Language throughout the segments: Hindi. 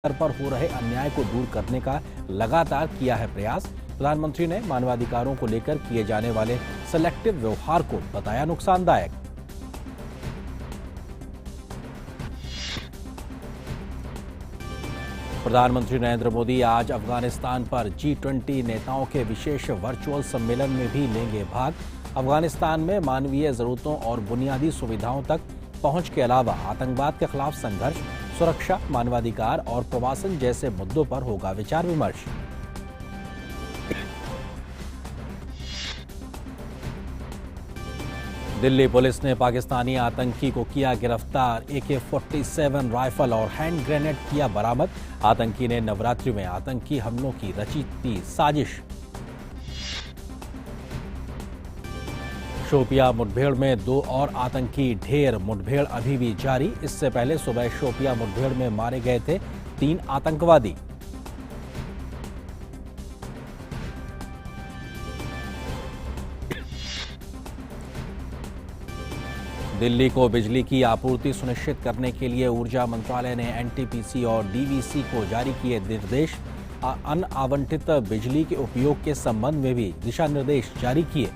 स्तर पर हो रहे अन्याय को दूर करने का लगातार किया है प्रयास। प्रधानमंत्री ने मानवाधिकारों को लेकर किए जाने वाले सेलेक्टिव व्यवहार को बताया नुकसानदायक। प्रधानमंत्री नरेंद्र मोदी आज अफगानिस्तान पर G20 नेताओं के विशेष वर्चुअल सम्मेलन में भी लेंगे भाग। अफगानिस्तान में मानवीय जरूरतों और बुनियादी सुविधाओं तक पहुंच के अलावा आतंकवाद के खिलाफ संघर्ष, सुरक्षा, मानवाधिकार और प्रवासन जैसे मुद्दों पर होगा विचार विमर्श। दिल्ली पुलिस ने पाकिस्तानी आतंकी को किया गिरफ्तार। AK-47 राइफल और हैंड ग्रेनेड किया बरामद। आतंकी ने नवरात्रि में आतंकी हमलों की रची थी साजिश। शोपियां मुठभेड़ में 2 और आतंकी ढेर। मुठभेड़ अभी भी जारी। इससे पहले सुबह शोपियां मुठभेड़ में मारे गए थे 3 आतंकवादी। दिल्ली को बिजली की आपूर्ति सुनिश्चित करने के लिए ऊर्जा मंत्रालय ने NTPC और DVC को जारी किए निर्देश। अनावंटित बिजली के उपयोग के संबंध में भी दिशा निर्देश जारी किए।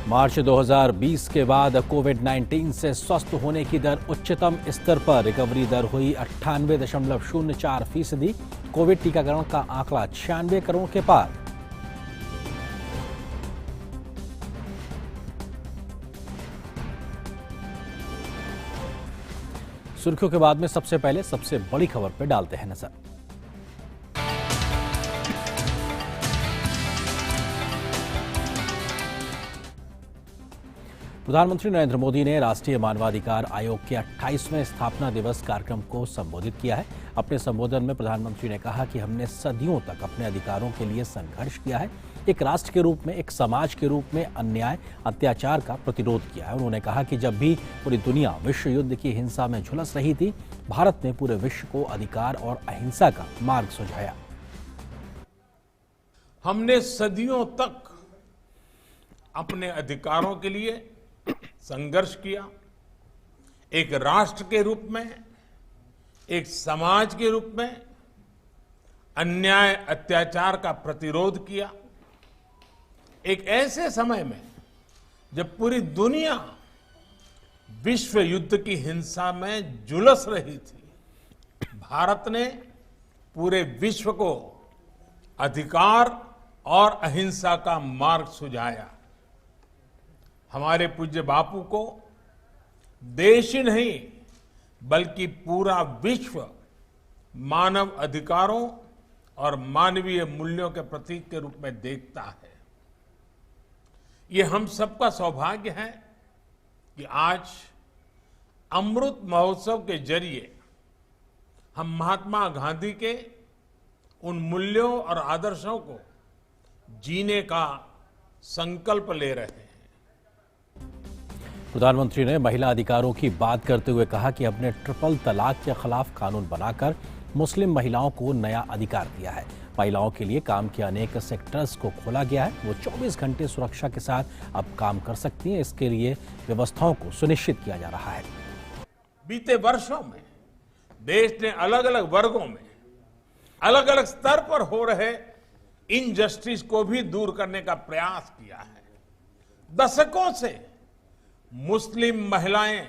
मार्च 2020 के बाद कोविड-19 से स्वस्थ होने की दर उच्चतम स्तर पर। रिकवरी दर हुई 98.04%। कोविड टीकाकरण का आंकड़ा 96 करोड़ के पार। सुर्खियों के बाद में सबसे पहले सबसे बड़ी खबर पर डालते हैं नजर। प्रधानमंत्री नरेंद्र मोदी ने राष्ट्रीय मानवाधिकार आयोग के 28वें स्थापना दिवस कार्यक्रम को संबोधित किया है। अपने संबोधन में प्रधानमंत्री ने कहा कि हमने सदियों तक अपने अधिकारों के लिए संघर्ष किया है। एक राष्ट्र के रूप में, एक समाज के रूप में अन्याय, अत्याचार का प्रतिरोध किया है। उन्होंने कहा कि जब भी पूरी दुनिया विश्व युद्ध की हिंसा में झुलस रही थी, भारत ने पूरे विश्व को अधिकार और अहिंसा का मार्ग सुझाया। हमने सदियों तक अपने अधिकारों के लिए संघर्ष किया। एक राष्ट्र के रूप में, एक समाज के रूप में अन्याय, अत्याचार का प्रतिरोध किया। एक ऐसे समय में जब पूरी दुनिया विश्व युद्ध की हिंसा में झुलस रही थी, भारत ने पूरे विश्व को अधिकार और अहिंसा का मार्ग सुझाया। हमारे पूज्य बापू को देश ही नहीं बल्कि पूरा विश्व मानव अधिकारों और मानवीय मूल्यों के प्रतीक के रूप में देखता है। ये हम सबका सौभाग्य है कि आज अमृत महोत्सव के जरिए हम महात्मा गांधी के उन मूल्यों और आदर्शों को जीने का संकल्प ले रहे हैं। प्रधानमंत्री ने महिला अधिकारों की बात करते हुए कहा कि हमने ट्रिपल तलाक के खिलाफ कानून बनाकर मुस्लिम महिलाओं को नया अधिकार दिया है। महिलाओं के लिए काम के अनेक सेक्टर्स को खोला गया है। वो 24 घंटे सुरक्षा के साथ अब काम कर सकती हैं। इसके लिए व्यवस्थाओं को सुनिश्चित किया जा रहा है। बीते वर्षों में देश ने अलग अलग वर्गों में, अलग अलग स्तर पर हो रहे इनजस्टिस को भी दूर करने का प्रयास किया है। दशकों से मुस्लिम महिलाएं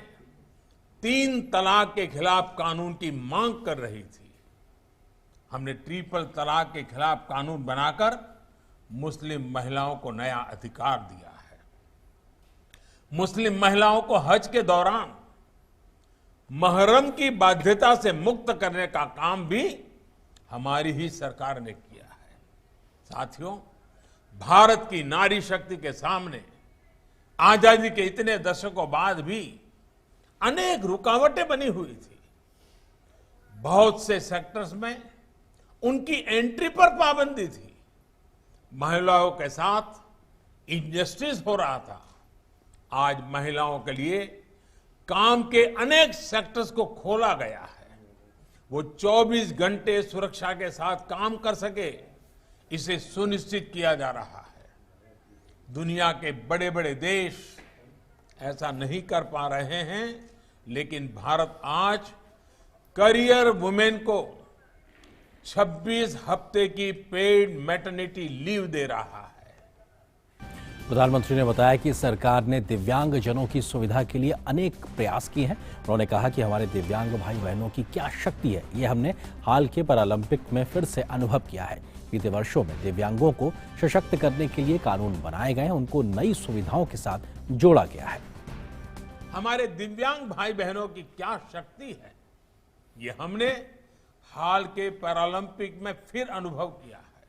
3 तलाक के खिलाफ कानून की मांग कर रही थी। हमने ट्रिपल तलाक के खिलाफ कानून बनाकर मुस्लिम महिलाओं को नया अधिकार दिया है। मुस्लिम महिलाओं को हज के दौरान महरम की बाध्यता से मुक्त करने का काम भी हमारी ही सरकार ने किया है। साथियों, भारत की नारी शक्ति के सामने आजादी के इतने दशकों बाद भी अनेक रुकावटें बनी हुई थी। बहुत से सेक्टर्स में उनकी एंट्री पर पाबंदी थी। महिलाओं के साथ इनजस्टिस हो रहा था। आज महिलाओं के लिए काम के अनेक सेक्टर्स को खोला गया है। वो 24 घंटे सुरक्षा के साथ काम कर सके, इसे सुनिश्चित किया जा रहा है। दुनिया के बड़े बड़े देश ऐसा नहीं कर पा रहे हैं, लेकिन भारत आज करियर वुमेन को 26 हफ्ते की पेड मैटरनिटी लीव दे रहा है। प्रधानमंत्री ने बताया कि सरकार ने दिव्यांग जनों की सुविधा के लिए अनेक प्रयास किए हैं। उन्होंने कहा कि हमारे दिव्यांग भाई बहनों की क्या शक्ति है, ये हमने हाल के पैरालंपिक में फिर से अनुभव किया है। बीते वर्षों में दिव्यांगों को सशक्त करने के लिए कानून बनाए गए हैं, उनको नई सुविधाओं के साथ जोड़ा गया है। हमारे दिव्यांग भाई बहनों की क्या शक्ति है, ये हमने हाल के पैरालंपिक में फिर अनुभव किया है।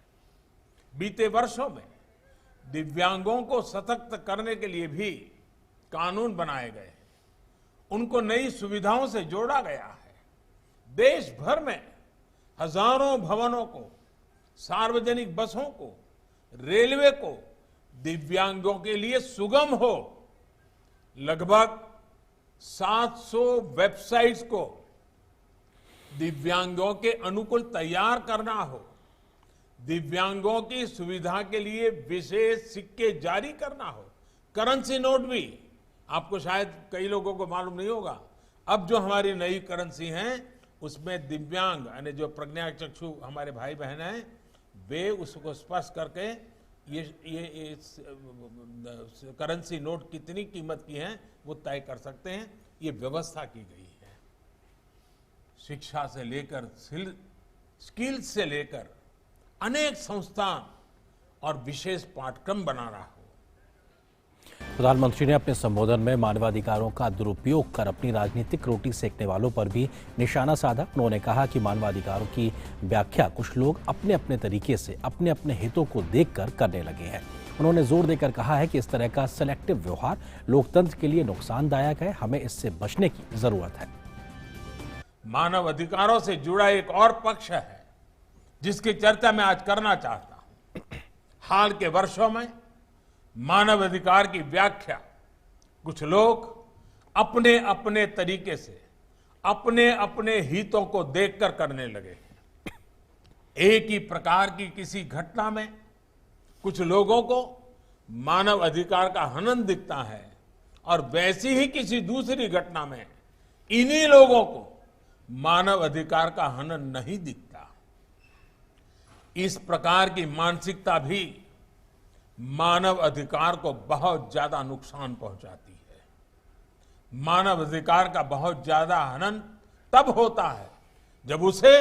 बीते वर्षों में दिव्यांगों को सशक्त करने के लिए भी कानून बनाए गए हैं, उनको नई सुविधाओं से जोड़ा गया है। देश भर में हजारों भवनों को, सार्वजनिक बसों को, रेलवे को दिव्यांगों के लिए सुगम हो, लगभग 700 वेबसाइट्स को दिव्यांगों के अनुकूल तैयार करना हो, दिव्यांगों की सुविधा के लिए विशेष सिक्के जारी करना हो, करेंसी नोट भी। आपको शायद कई लोगों को मालूम नहीं होगा, अब जो हमारी नई करेंसी हैं उसमें दिव्यांग यानी जो प्रज्ञाचक्षु हमारे भाई बहन हैं, वे उसको स्पर्श करके ये करेंसी नोट कितनी कीमत की है वो तय कर सकते हैं। ये व्यवस्था की गई है। शिक्षा से लेकर स्किल्स से लेकर अनेक संस्थान और विशेष पाठ्यक्रम बना रहा हो। प्रधानमंत्री ने अपने संबोधन में मानवाधिकारों का दुरुपयोग कर अपनी राजनीतिक रोटी सेकने वालों पर भी निशाना साधा। उन्होंने कहा कि मानवाधिकारों की व्याख्या कुछ लोग अपने अपने तरीके से अपने अपने हितों को देखकर करने लगे हैं। उन्होंने जोर देकर कहा है कि इस तरह का सिलेक्टिव व्यवहार लोकतंत्र के लिए नुकसानदायक है, हमें इससे बचने की जरूरत है। मानव अधिकारों से जुड़ा एक और पक्ष है जिसकी चर्चा मैं आज करना चाहता हूं। हाल के वर्षों में मानव अधिकार की व्याख्या कुछ लोग अपने अपने तरीके से अपने अपने हितों को देखकर करने लगे हैं। एक ही प्रकार की किसी घटना में कुछ लोगों को मानव अधिकार का हनन दिखता है और वैसी ही किसी दूसरी घटना में इन्हीं लोगों को मानव अधिकार का हनन नहीं दिखता। इस प्रकार की मानसिकता भी मानव अधिकार को बहुत ज्यादा नुकसान पहुंचाती है। मानव अधिकार का बहुत ज्यादा हनन तब होता है जब उसे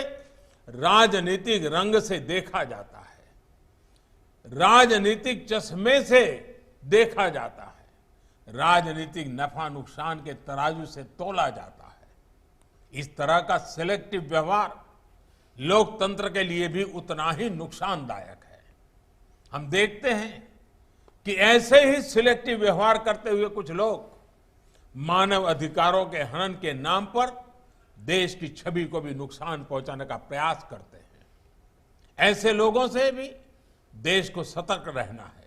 राजनीतिक रंग से देखा जाता है, राजनीतिक चश्मे से देखा जाता है, राजनीतिक नफा नुकसान के तराजू से तोला जाता है। इस तरह का सिलेक्टिव व्यवहार लोकतंत्र के लिए भी उतना ही नुकसानदायक है। हम देखते हैं कि ऐसे ही सिलेक्टिव व्यवहार करते हुए कुछ लोग मानव अधिकारों के हनन के नाम पर देश की छवि को भी नुकसान पहुंचाने का प्रयास करते हैं। ऐसे लोगों से भी देश को सतर्क रहना है।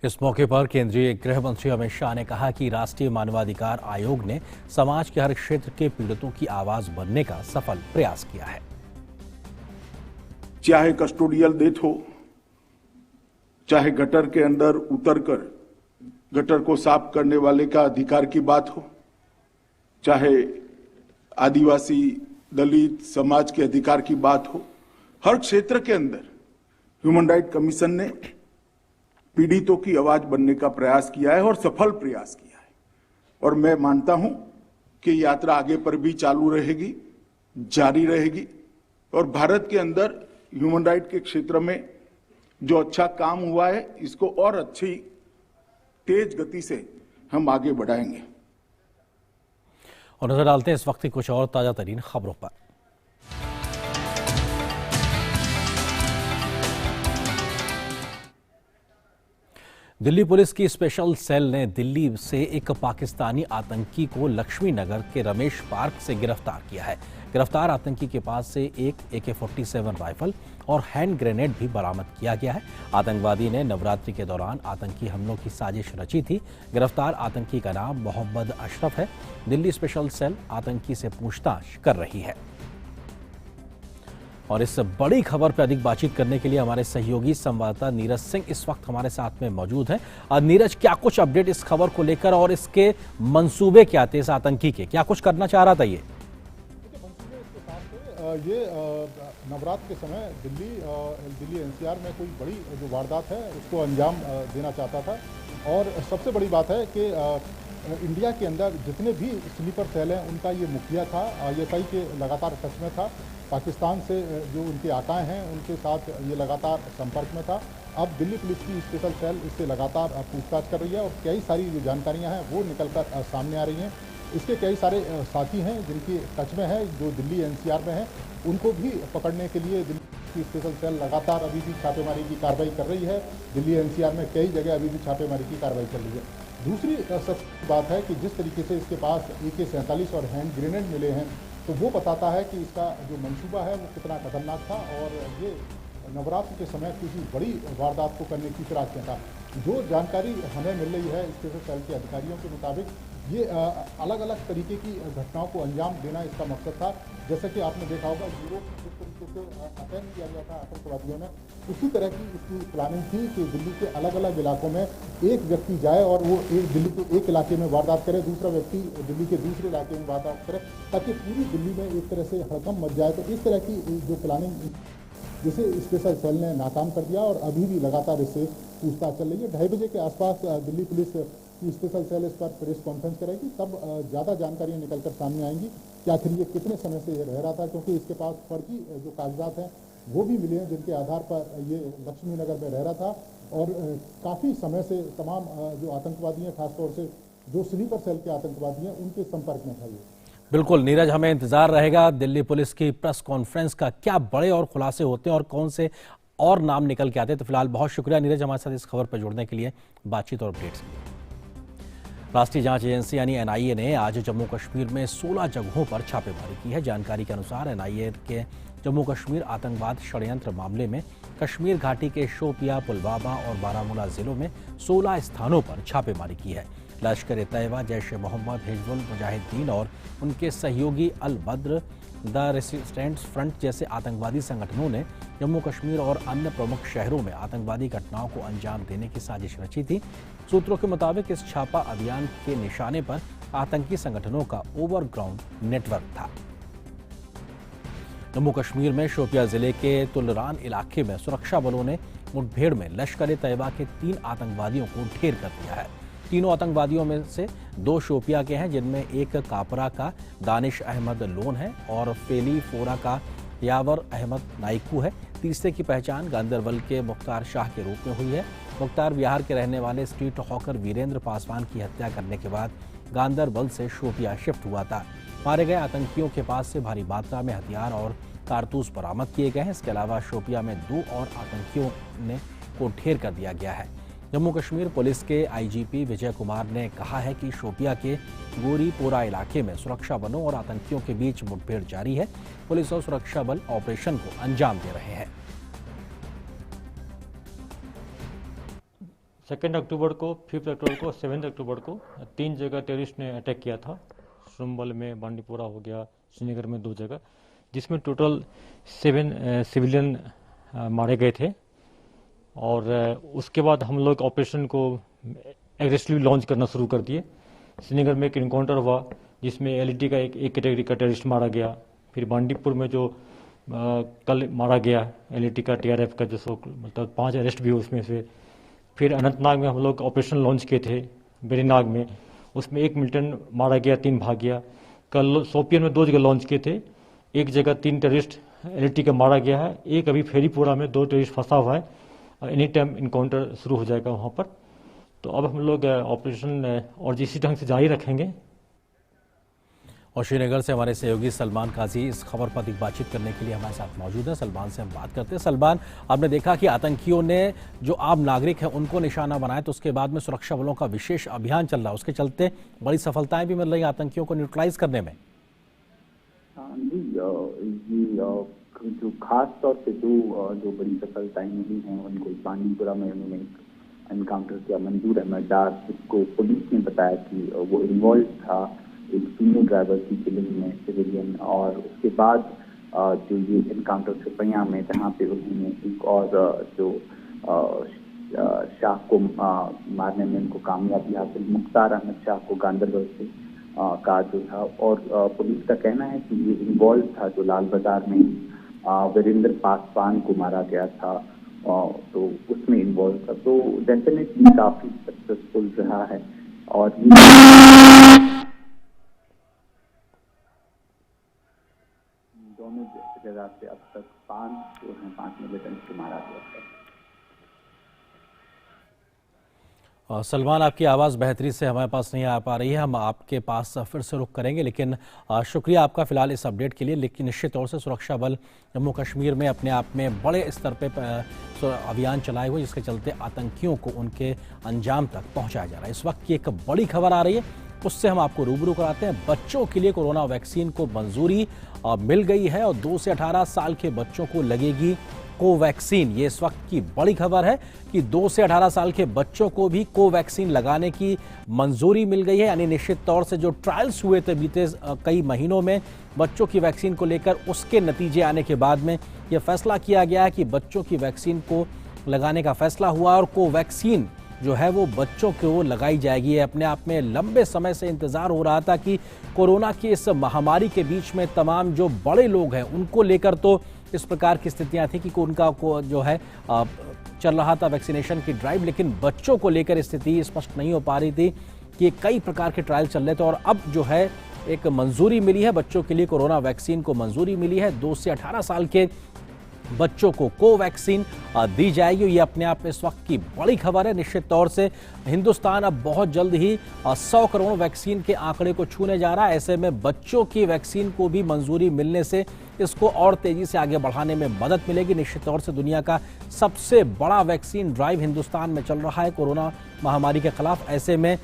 इस मौके पर केंद्रीय गृह मंत्री अमित शाह ने कहा कि राष्ट्रीय मानवाधिकार आयोग ने समाज के हर क्षेत्र के पीड़ितों की आवाज बनने का सफल प्रयास किया है। चाहे कस्टोडियल डेथ हो, चाहे गटर के अंदर उतरकर गटर को साफ करने वाले का अधिकार की बात हो, चाहे आदिवासी दलित समाज के अधिकार की बात हो, हर क्षेत्र के अंदर ह्यूमन राइट कमीशन ने पीड़ितों की आवाज बनने का प्रयास किया है और सफल प्रयास किया है। और मैं मानता हूं कि यात्रा आगे पर भी चालू रहेगी, जारी रहेगी और भारत के अंदर ह्यूमन राइट के क्षेत्र में जो अच्छा काम हुआ है इसको और अच्छी तेज गति से हम आगे बढ़ाएंगे। और नजर डालते हैं इस वक्त की कुछ और ताजा तरीन खबरों पर। दिल्ली पुलिस की स्पेशल सेल ने दिल्ली से एक पाकिस्तानी आतंकी को लक्ष्मी नगर के रमेश पार्क से गिरफ्तार किया है। गिरफ्तार आतंकी के पास से एक AK-47 राइफल और हैंड ग्रेनेड भी बरामद किया गया है। आतंकवादी ने नवरात्रि के दौरान आतंकी हमलों की साजिश रची थी। गिरफ्तार आतंकी का नाम मोहम्मद अशरफ है। दिल्ली स्पेशल सेल आतंकी से पूछताछ कर रही है। और इस बड़ी खबर पर अधिक बातचीत करने के लिए हमारे सहयोगी संवाददाता नीरज सिंह इस वक्त हमारे साथ में मौजूद हैं। और नीरज, क्या कुछ अपडेट इस खबर को लेकर और इसके मंसूबे क्या थे, इस आतंकी के क्या कुछ करना चाह रहा था ये नवरात्र के समय दिल्ली एनसीआर में कोई बड़ी जो वारदात है उसको अंजाम देना चाहता था। और सबसे बड़ी बात है कि इंडिया के अंदर जितने भी स्लीपर सेल हैं उनका ये मुखिया था, आईएसआई के लगातार टच में था। पाकिस्तान से जो उनके आकाएँ हैं उनके साथ ये लगातार संपर्क में था। अब दिल्ली पुलिस की स्पेशल सेल इससे लगातार पूछताछ कर रही है और कई सारी जो जानकारियाँ हैं वो निकल कर सामने आ रही हैं। इसके कई सारे साथी हैं जिनकी टच में है, जो दिल्ली एनसीआर में हैं, उनको भी पकड़ने के लिए दिल्ली की स्पेशल सेल लगातार अभी भी छापेमारी की कार्रवाई कर रही है। दिल्ली एनसीआर में कई जगह अभी भी छापेमारी की कार्रवाई चल रही है। दूसरी सच बात है कि जिस तरीके से इसके पास AK-47 और हैंड ग्रेनेड मिले हैं तो वो बताता है कि इसका जो मंसूबा है वो कितना खतरनाक था और ये नवरात्र के समय किसी बड़ी वारदात को करने की फिराक में था। जो जानकारी हमें मिल रही है स्पेशल सेल के अधिकारियों के मुताबिक ये अलग अलग तरीके की घटनाओं को अंजाम देना इसका मकसद था। जैसे कि आपने देखा होगा यूरोप में जिस तरीके से अटैक किया गया था आतंकवादियों ने, उसी तरह की इसकी प्लानिंग थी कि दिल्ली के अलग अलग इलाकों में एक व्यक्ति जाए और वो दिल्ली के एक इलाके में वारदात करे, दूसरा व्यक्ति दिल्ली के दूसरे इलाके में वारदात करे, ताकि पूरी दिल्ली में एक तरह से हड़कंप मच जाए। तो इस तरह की जो प्लानिंग जिसे स्पेशल सेल ने नाकाम कर दिया और अभी भी लगातार इससे पूछताछ चल रही है। 2:30 बजे के आसपास दिल्ली पुलिस की स्पेशल सेल इस पर प्रेस कॉन्फ्रेंस करेगी, तब ज़्यादा जानकारियाँ निकलकर सामने आएंगी कि आखिर ये कितने समय से ये रह रहा था, क्योंकि इसके पास फर्जी जो कागजात हैं वो भी मिले हैं जिनके आधार पर ये लक्ष्मी नगर में रह रहा था। और काफ़ी समय से तमाम जो आतंकवादी हैं, खासतौर से जो स्लीपर सेल के आतंकवादी हैं, उनके संपर्क में था ये। बिल्कुल नीरज, हमें इंतजार रहेगा दिल्ली पुलिस की प्रेस कॉन्फ्रेंस का, क्या बड़े और खुलासे होते हैं और कौन से और नाम निकल के आते हैं। तो फिलहाल बहुत शुक्रिया नीरज हमारे साथ इस खबर पर जुड़ने के लिए, बातचीत और अपडेट्स के लिए। राष्ट्रीय जांच एजेंसी यानी NIA ने आज जम्मू कश्मीर में 16 जगहों पर छापेमारी की है। जानकारी के अनुसार NIA के जम्मू कश्मीर आतंकवाद षड्यंत्र मामले में कश्मीर घाटी के शोपिया, पुलवामा और बारामूला जिलों में 16 स्थानों पर छापेमारी की है। लश्कर-ए-तैयबा, जैश-ए-मोहम्मद, हिजबुल मुजाहिदीन और उनके सहयोगी अल-बद्र, द रेसिस्टेंस फ्रंट जैसे आतंकवादी संगठनों ने जम्मू कश्मीर और अन्य प्रमुख शहरों में आतंकवादी घटनाओं को अंजाम देने की साजिश रची थी। सूत्रों के मुताबिक इस छापा अभियान के निशाने पर आतंकी संगठनों का ओवरग्राउंड नेटवर्क था। जम्मू कश्मीर में शोपिया जिले के तुलरान इलाके में सुरक्षा बलों ने मुठभेड़ में लश्कर-ए-तैयबा के 3 आतंकवादियों को ढेर कर दिया है। तीनों आतंकवादियों में से 2 शोपिया के हैं, जिनमें एक कापरा का दानिश अहमद लोन है और फेली फोरा का यावर अहमद नाइकू है। तीसरे की पहचान गांदरबल के मुख्तार शाह के रूप में हुई है। मुख्तार बिहार के रहने वाले स्ट्रीट हॉकर वीरेंद्र पासवान की हत्या करने के बाद गांदरबल से शोपिया शिफ्ट हुआ था। मारे गए आतंकियों के पास से भारी मात्रा में हथियार और कारतूस बरामद किए गए हैं। इसके अलावा शोपिया में 2 और आतंकियों को ढेर कर दिया गया है। जम्मू कश्मीर पुलिस के IGP विजय कुमार ने कहा है कि शोपिया के गोरीपोरा इलाके में सुरक्षा बलों और आतंकियों के बीच मुठभेड़ जारी है। पुलिस और सुरक्षा बल ऑपरेशन को अंजाम दे रहे हैं। 2 अक्टूबर को, 5 अक्टूबर को, 7 अक्टूबर को 3 जगह टेररिस्ट ने अटैक किया था। श्रमबल में, बांडीपोरा हो गया, श्रीनगर में 2 जगह, जिसमें टोटल 7 सिविलियन मारे गए थे। और उसके बाद हम लोग ऑपरेशन को एग्रेसिवली लॉन्च करना शुरू कर दिए। श्रीनगर में एक इनकाउंटर हुआ जिसमें LET का एक कैटेगरी का टेररिस्ट मारा गया। फिर बांडीपुर में जो कल मारा गया LET का TRF का, जो मतलब 5 अरेस्ट भी हुए उसमें से। फिर अनंतनाग में हम लोग ऑपरेशन लॉन्च किए थे, बेरीनाग में, उसमें 1 मिलिटेंट मारा गया, 3 भाग गया। कल शोपियन में 2 जगह लॉन्च किए थे, एक जगह 3 टेररिस्ट LET का मारा गया है, एक अभी फेरीपुरा में 2 टेररिस्ट फंसा हुआ है। एनी टाइम इनकाउंटर शुरू हो जाएगा वहाँ पर। तो अब हम लोग ऑपरेशन और इसी ढंग से जारी रखेंगे। और श्रीनगर से हमारे सहयोगी सलमान काजी इस खबर पर अधिक बातचीत करने के लिए हमारे साथ मौजूद है। सलमान से हम बात करते हैं। सलमान, आपने देखा कि आतंकियों ने जो आम नागरिक हैं उनको निशाना बनाया, तो उसके बाद में सुरक्षा बलों का विशेष अभियान चल रहा है, उसके चलते बड़ी सफलताएं भी मिल रही आतंकियों को न्यूट्रलाइज करने में। जो खास तौर पे जो बड़ी सफलताएं मिली हैं उनको बांडीपुरा में उन्होंने एनकाउंटर किया। मंजूर अहमद डार, जिसको पुलिस ने बताया कि वो इन्वॉल्व था एक सुमो ड्राइवर की किलिंग में, सिविलियन। और उसके बाद जो ये इनकाउंटर छुपैया में, जहाँ पे उन्होंने एक और जो शाह को मारने में उनको कामयाबी हासिल, मुख्तार अहमद शाह को गांदरबल से का जो था, और पुलिस का कहना है कि ये इन्वॉल्व था जो लाल बाजार में वीरेंद्र पासवान को मारा गया था, तो उसमें इन्वॉल्व था। तो डेफिनेटली काफी सक्सेसफुल रहा है। और दोनों जगह से अब तक 5 मिलिटेंट्स को मारा गया है। सलमान, आपकी आवाज़ बेहतरी से हमारे पास नहीं आ पा रही है, हम आपके पास फिर से रुख करेंगे, लेकिन शुक्रिया आपका फिलहाल इस अपडेट के लिए। लेकिन निश्चित तौर से सुरक्षा बल जम्मू कश्मीर में अपने आप में बड़े स्तर पे अभियान चलाए हुए, जिसके चलते आतंकियों को उनके अंजाम तक पहुंचाया जा रहा है। इस वक्त की एक बड़ी खबर आ रही है, उससे हम आपको रूबरू कराते हैं। बच्चों के लिए कोरोना वैक्सीन को मंजूरी मिल गई है और 2 से 18 साल के बच्चों को लगेगी कोवैक्सीन। ये इस वक्त की बड़ी खबर है कि 2 से 18 साल के बच्चों को भी कोवैक्सीन लगाने की मंजूरी मिल गई है। यानी निश्चित तौर से जो ट्रायल्स हुए थे बीते कई महीनों में बच्चों की वैक्सीन को लेकर, उसके नतीजे आने के बाद में यह फैसला किया गया है कि बच्चों की वैक्सीन को लगाने का फैसला हुआ और कोवैक्सीन जो है वो बच्चों को लगाई जाएगी। अपने आप में लंबे समय से इंतजार हो रहा था कि कोरोना की इस महामारी के बीच में तमाम जो बड़े लोग हैं उनको लेकर तो इस प्रकार की स्थितियां थी कि उनका को जो है चल रहा था वैक्सीनेशन की ड्राइव, लेकिन बच्चों को लेकर स्थिति स्पष्ट नहीं हो पा रही थी कि कई प्रकार के ट्रायल चल रहे थे। और अब जो है एक मंजूरी मिली है, बच्चों के लिए कोरोना वैक्सीन को मंजूरी मिली है। 2 से 18 साल के बच्चों को कोवैक्सीन दी जाएगी। ये अपने आप में इस वक्त की बड़ी खबर है। निश्चित तौर से हिंदुस्तान अब बहुत जल्द ही 100 करोड़ वैक्सीन के आंकड़े को छूने जा रहा है। ऐसे में बच्चों की वैक्सीन को भी मंजूरी मिलने से इसको और तेजी से आगे बढ़ाने में मदद मिलेगी। निश्चित तौर से दुनिया का सबसे बड़ा वैक्सीन ड्राइव हिंदुस्तान में चल रहा है कोरोना महामारी के खिलाफ। ऐसे में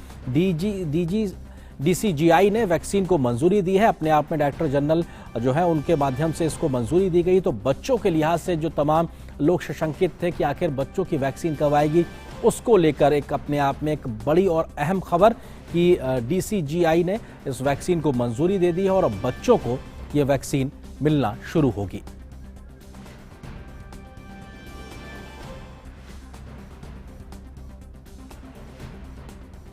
DCGI ने वैक्सीन को मंजूरी दी है। अपने आप में डायरेक्टर जनरल जो है उनके माध्यम से इसको मंजूरी दी गई। तो बच्चों के लिहाज से जो तमाम लोग सशंकित थे कि आखिर बच्चों की वैक्सीन कब आएगी, उसको लेकर एक अपने आप में एक बड़ी और अहम खबर कि DCGI ने इस वैक्सीन को मंजूरी दे दी है और अब बच्चों को ये वैक्सीन मिलना शुरू होगी।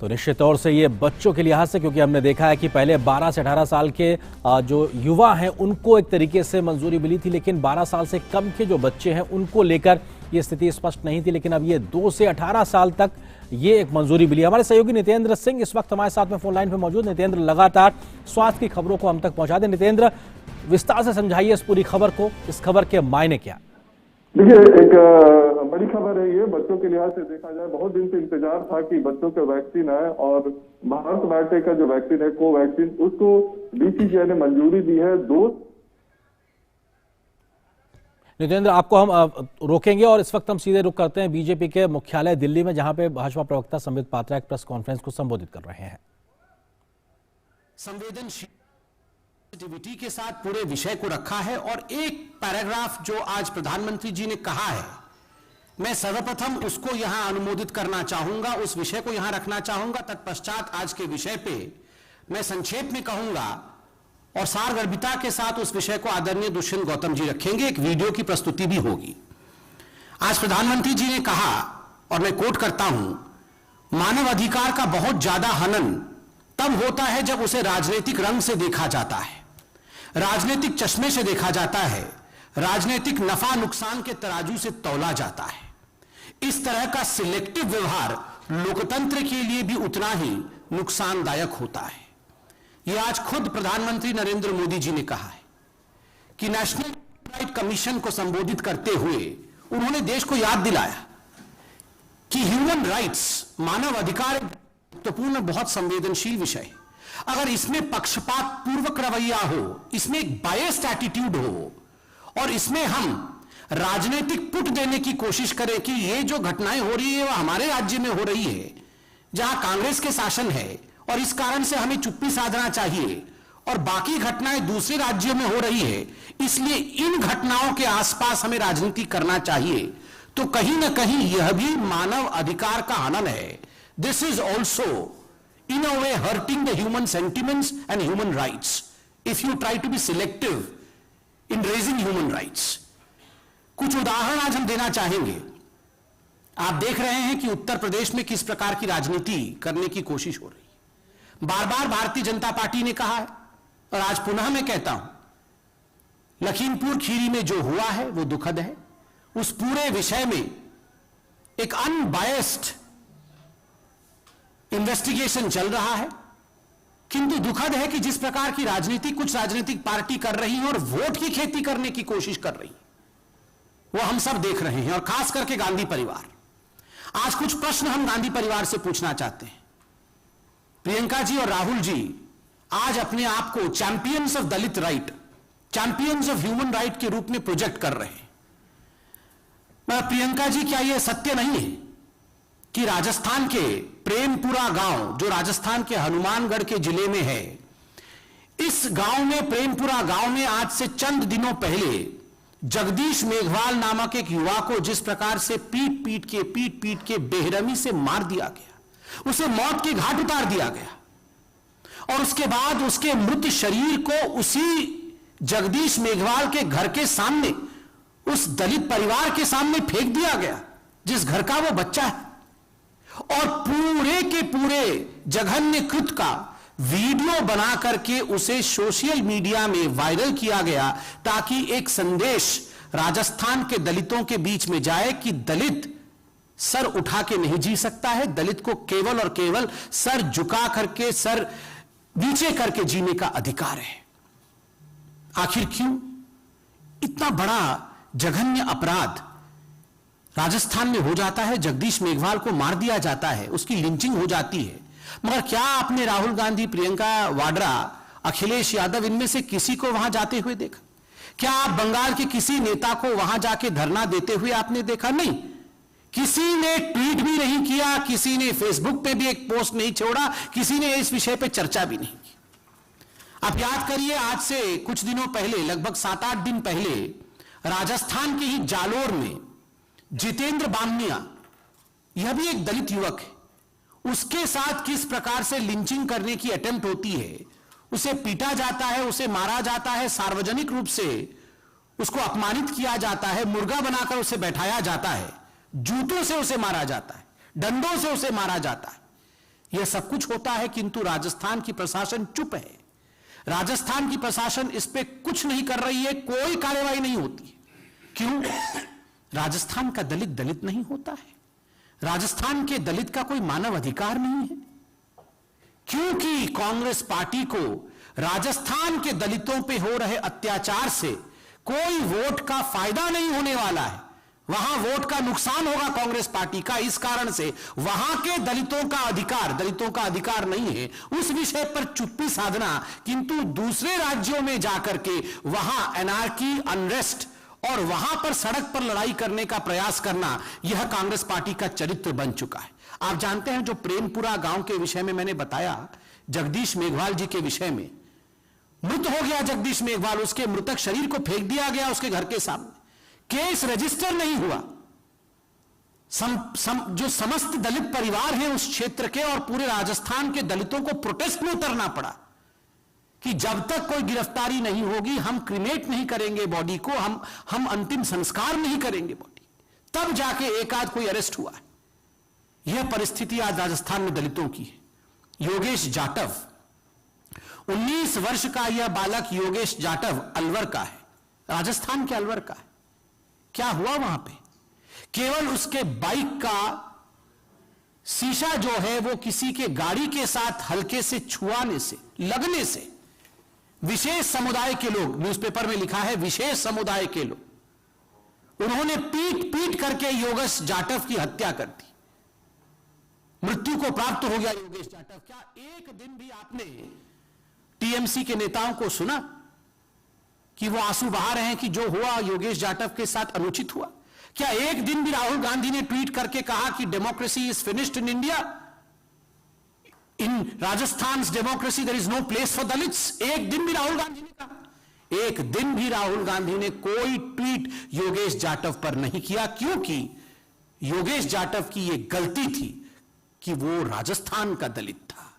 तो निश्चित तौर से ये बच्चों के लिहाज से, क्योंकि हमने देखा है कि पहले 12 से 18 साल के जो युवा हैं उनको एक तरीके से मंजूरी मिली थी, लेकिन 12 साल से कम के जो बच्चे हैं उनको लेकर ये स्थिति स्पष्ट नहीं थी। लेकिन अब ये 2 से 18 साल तक ये एक मंजूरी मिली। हमारे सहयोगी नितेंद्र सिंह इस वक्त हमारे साथ में फोन लाइन पर मौजूद। नितेंद्र, लगातार स्वास्थ्य की खबरों को हम तक पहुंचा दें। नितेंद्र, विस्तार से समझाइए इस पूरी खबर को, इस खबर के मायने क्या? देखिए, एक बड़ी खबर है ये। बच्चों के लिहाज से देखा जाए, बहुत दिन से इंतजार था कि बच्चों का वैक्सीन आए और भारत बायोटेक का जो वैक्सीन है कोवैक्सीन, उसको DCGI ने मंजूरी दी है। नितेंद्र, आपको हम रोकेंगे और इस वक्त हम सीधे रुख करते हैं बीजेपी के मुख्यालय दिल्ली में, जहां पे भाजपा प्रवक्ता संबित पात्रा एक प्रेस कॉन्फ्रेंस को संबोधित कर रहे हैं। सेंसिटिविटी के साथ पूरे विषय को रखा है और एक पैराग्राफ जो आज प्रधानमंत्री जी ने कहा है, मैं सर्वप्रथम उसको यहां अनुमोदित करना चाहूंगा, उस विषय को यहां रखना चाहूंगा। तत्पश्चात आज के विषय पे मैं संक्षेप में कहूंगा और सारगर्भिता के साथ उस विषय को आदरणीय दुष्यंत गौतम जी रखेंगे। एक वीडियो की प्रस्तुति भी होगी। आज प्रधानमंत्री जी ने कहा, और मैं कोट करता हूं, मानव अधिकार का बहुत ज्यादा हनन तब होता है जब उसे राजनीतिक रंग से देखा जाता है, राजनीतिक चश्मे से देखा जाता है, राजनीतिक नफा नुकसान के तराजू से तौला जाता है। इस तरह का सिलेक्टिव व्यवहार लोकतंत्र के लिए भी उतना ही नुकसानदायक होता है। यह आज खुद प्रधानमंत्री नरेंद्र मोदी जी ने कहा है कि नेशनल राइट कमीशन को संबोधित करते हुए उन्होंने देश को याद दिलाया कि ह्यूमन राइट्स, मानव अधिकार, महत्वपूर्ण, बहुत संवेदनशील विषय। अगर इसमें पक्षपात पूर्वक रवैया हो, इसमें एक बायस्ड एटीट्यूड हो और इसमें हम राजनीतिक पुट देने की कोशिश करें कि ये जो घटनाएं हो रही है वो हमारे राज्य में हो रही है जहां कांग्रेस के शासन है और इस कारण से हमें चुप्पी साधना चाहिए, और बाकी घटनाएं दूसरे राज्यों में हो रही है, इसलिए इन घटनाओं के आसपास हमें राजनीति करना चाहिए, तो कहीं ना कहीं यह भी मानव अधिकार का हनन है। This is also in a way hurting the human sentiments and human rights if you try to be selective in raising human rights. कुछ उदाहरण आज हम देना चाहेंगे। आप देख रहे हैं कि उत्तर प्रदेश में किस प्रकार की राजनीति करने की कोशिश हो रही है। बार बार भारतीय जनता पार्टी ने कहा है और आज पुनः मैं कहता हूं, लखीमपुर खीरी में जो हुआ है वो दुखद है। उस पूरे विषय में एक अनबायस्ड इन्वेस्टिगेशन चल रहा है, किंतु दुखद है कि जिस प्रकार की राजनीति कुछ राजनीतिक पार्टी कर रही है और वोट की खेती करने की कोशिश कर रही है, वो हम सब देख रहे हैं, और खास करके गांधी परिवार। आज कुछ प्रश्न हम गांधी परिवार से पूछना चाहते हैं। प्रियंका जी और राहुल जी आज अपने आप को champions of Dalit right, champions of human right के रूप में प्रोजेक्ट कर रहे हैं। प्रियंका जी, क्या यह सत्य नहीं है कि राजस्थान के प्रेमपुरा गांव, जो राजस्थान के हनुमानगढ़ के जिले में है, इस गांव में, प्रेमपुरा गांव में आज से चंद दिनों पहले जगदीश मेघवाल नामक एक युवा को जिस प्रकार से पीट पीट के बेरहमी से मार दिया गया, उसे मौत के घाट उतार दिया गया, और उसके बाद उसके मृत शरीर को उसी जगदीश मेघवाल के घर के सामने, उस दलित परिवार के सामने फेंक दिया गया जिस घर का वो बच्चा है, और पूरे के पूरे जघन्य कृत्य का वीडियो बना करके उसे सोशल मीडिया में वायरल किया गया, ताकि एक संदेश राजस्थान के दलितों के बीच में जाए कि दलित सर उठा के नहीं जी सकता है, दलित को केवल और केवल सर झुका करके, सर नीचे करके जीने का अधिकार है। आखिर क्यों इतना बड़ा जघन्य अपराध राजस्थान में हो जाता है? जगदीश मेघवाल को मार दिया जाता है, उसकी लिंचिंग हो जाती है, मगर क्या आपने राहुल गांधी, प्रियंका वाड्रा, अखिलेश यादव, इनमें से किसी को वहां जाते हुए देखा? क्या आप बंगाल के किसी नेता को वहां जाके धरना देते हुए आपने देखा? नहीं, किसी ने ट्वीट भी नहीं किया, किसी ने फेसबुक पे भी एक पोस्ट नहीं छोड़ा, किसी ने इस विषय पे चर्चा भी नहीं की। आप याद करिए, आज से कुछ दिनों पहले, लगभग 7-8 दिन पहले, राजस्थान के ही जालोर में जितेंद्र बामनिया, यह भी एक दलित युवक है, उसके साथ किस प्रकार से लिंचिंग करने की अटेम्प्ट होती है, उसे पीटा जाता है, उसे मारा जाता है, सार्वजनिक रूप से उसको अपमानित किया जाता है, मुर्गा बनाकर उसे बैठाया जाता है, जूतों से उसे मारा जाता है, डंडों से उसे मारा जाता है। यह सब कुछ होता है, किंतु राजस्थान की प्रशासन चुप है। राजस्थान की प्रशासन इस पे कुछ नहीं कर रही है, कोई कार्रवाई नहीं होती है। क्यों? राजस्थान का दलित दलित नहीं होता है, राजस्थान के दलित का कोई मानव अधिकार नहीं है, क्योंकि कांग्रेस पार्टी को राजस्थान के दलितों पे हो रहे अत्याचार से कोई वोट का फायदा नहीं होने वाला है। वहां वोट का नुकसान होगा कांग्रेस पार्टी का, इस कारण से वहां के दलितों का अधिकार नहीं है उस विषय पर चुप्पी साधना, किंतु दूसरे राज्यों में जाकर के वहां एनार्की, अनरेस्ट और वहां पर सड़क पर लड़ाई करने का प्रयास करना, यह कांग्रेस पार्टी का चरित्र बन चुका है। आप जानते हैं, जो प्रेमपुरा गांव के विषय में मैंने बताया, जगदीश मेघवाल जी के विषय में, मृत हो गया जगदीश मेघवाल, उसके मृतक शरीर को फेंक दिया गया उसके घर के सामने, केस रजिस्टर नहीं हुआ। जो समस्त दलित परिवार हैं उस क्षेत्र के और पूरे राजस्थान के दलितों को प्रोटेस्ट में उतरना पड़ा कि जब तक कोई गिरफ्तारी नहीं होगी हम क्रिमेट नहीं करेंगे बॉडी को, हम अंतिम संस्कार नहीं करेंगे बॉडी, तब जाके एक आध कोई अरेस्ट हुआ है। यह परिस्थिति आज राजस्थान में दलितों की है। योगेश जाटव, 19 वर्ष का यह बालक योगेश जाटव अलवर का है, राजस्थान के अलवर का है। क्या हुआ वहां पे? केवल उसके बाइक का शीशा जो है वो किसी के गाड़ी के साथ हल्के से छुआने से, लगने से, विशेष समुदाय के लोग, न्यूज़पेपर में लिखा है विशेष समुदाय के लोग, उन्होंने पीट करके योगेश जाटव की हत्या कर दी। मृत्यु को प्राप्त हो गया योगेश जाटव। क्या एक दिन भी आपने टीएमसी के नेताओं को सुना कि वो आंसू बहा रहे हैं कि जो हुआ योगेश जाटव के साथ अनुचित हुआ? क्या एक दिन भी राहुल गांधी ने ट्वीट करके कहा कि democracy is finished in India, in Rajasthan democracy there is no place for Dalits? एक दिन भी राहुल गांधी ने कहा? एक दिन भी राहुल गांधी ने कोई ट्वीट योगेश जाटव पर नहीं किया, क्योंकि योगेश जाटव की यह गलती थी कि वो राजस्थान का दलित था,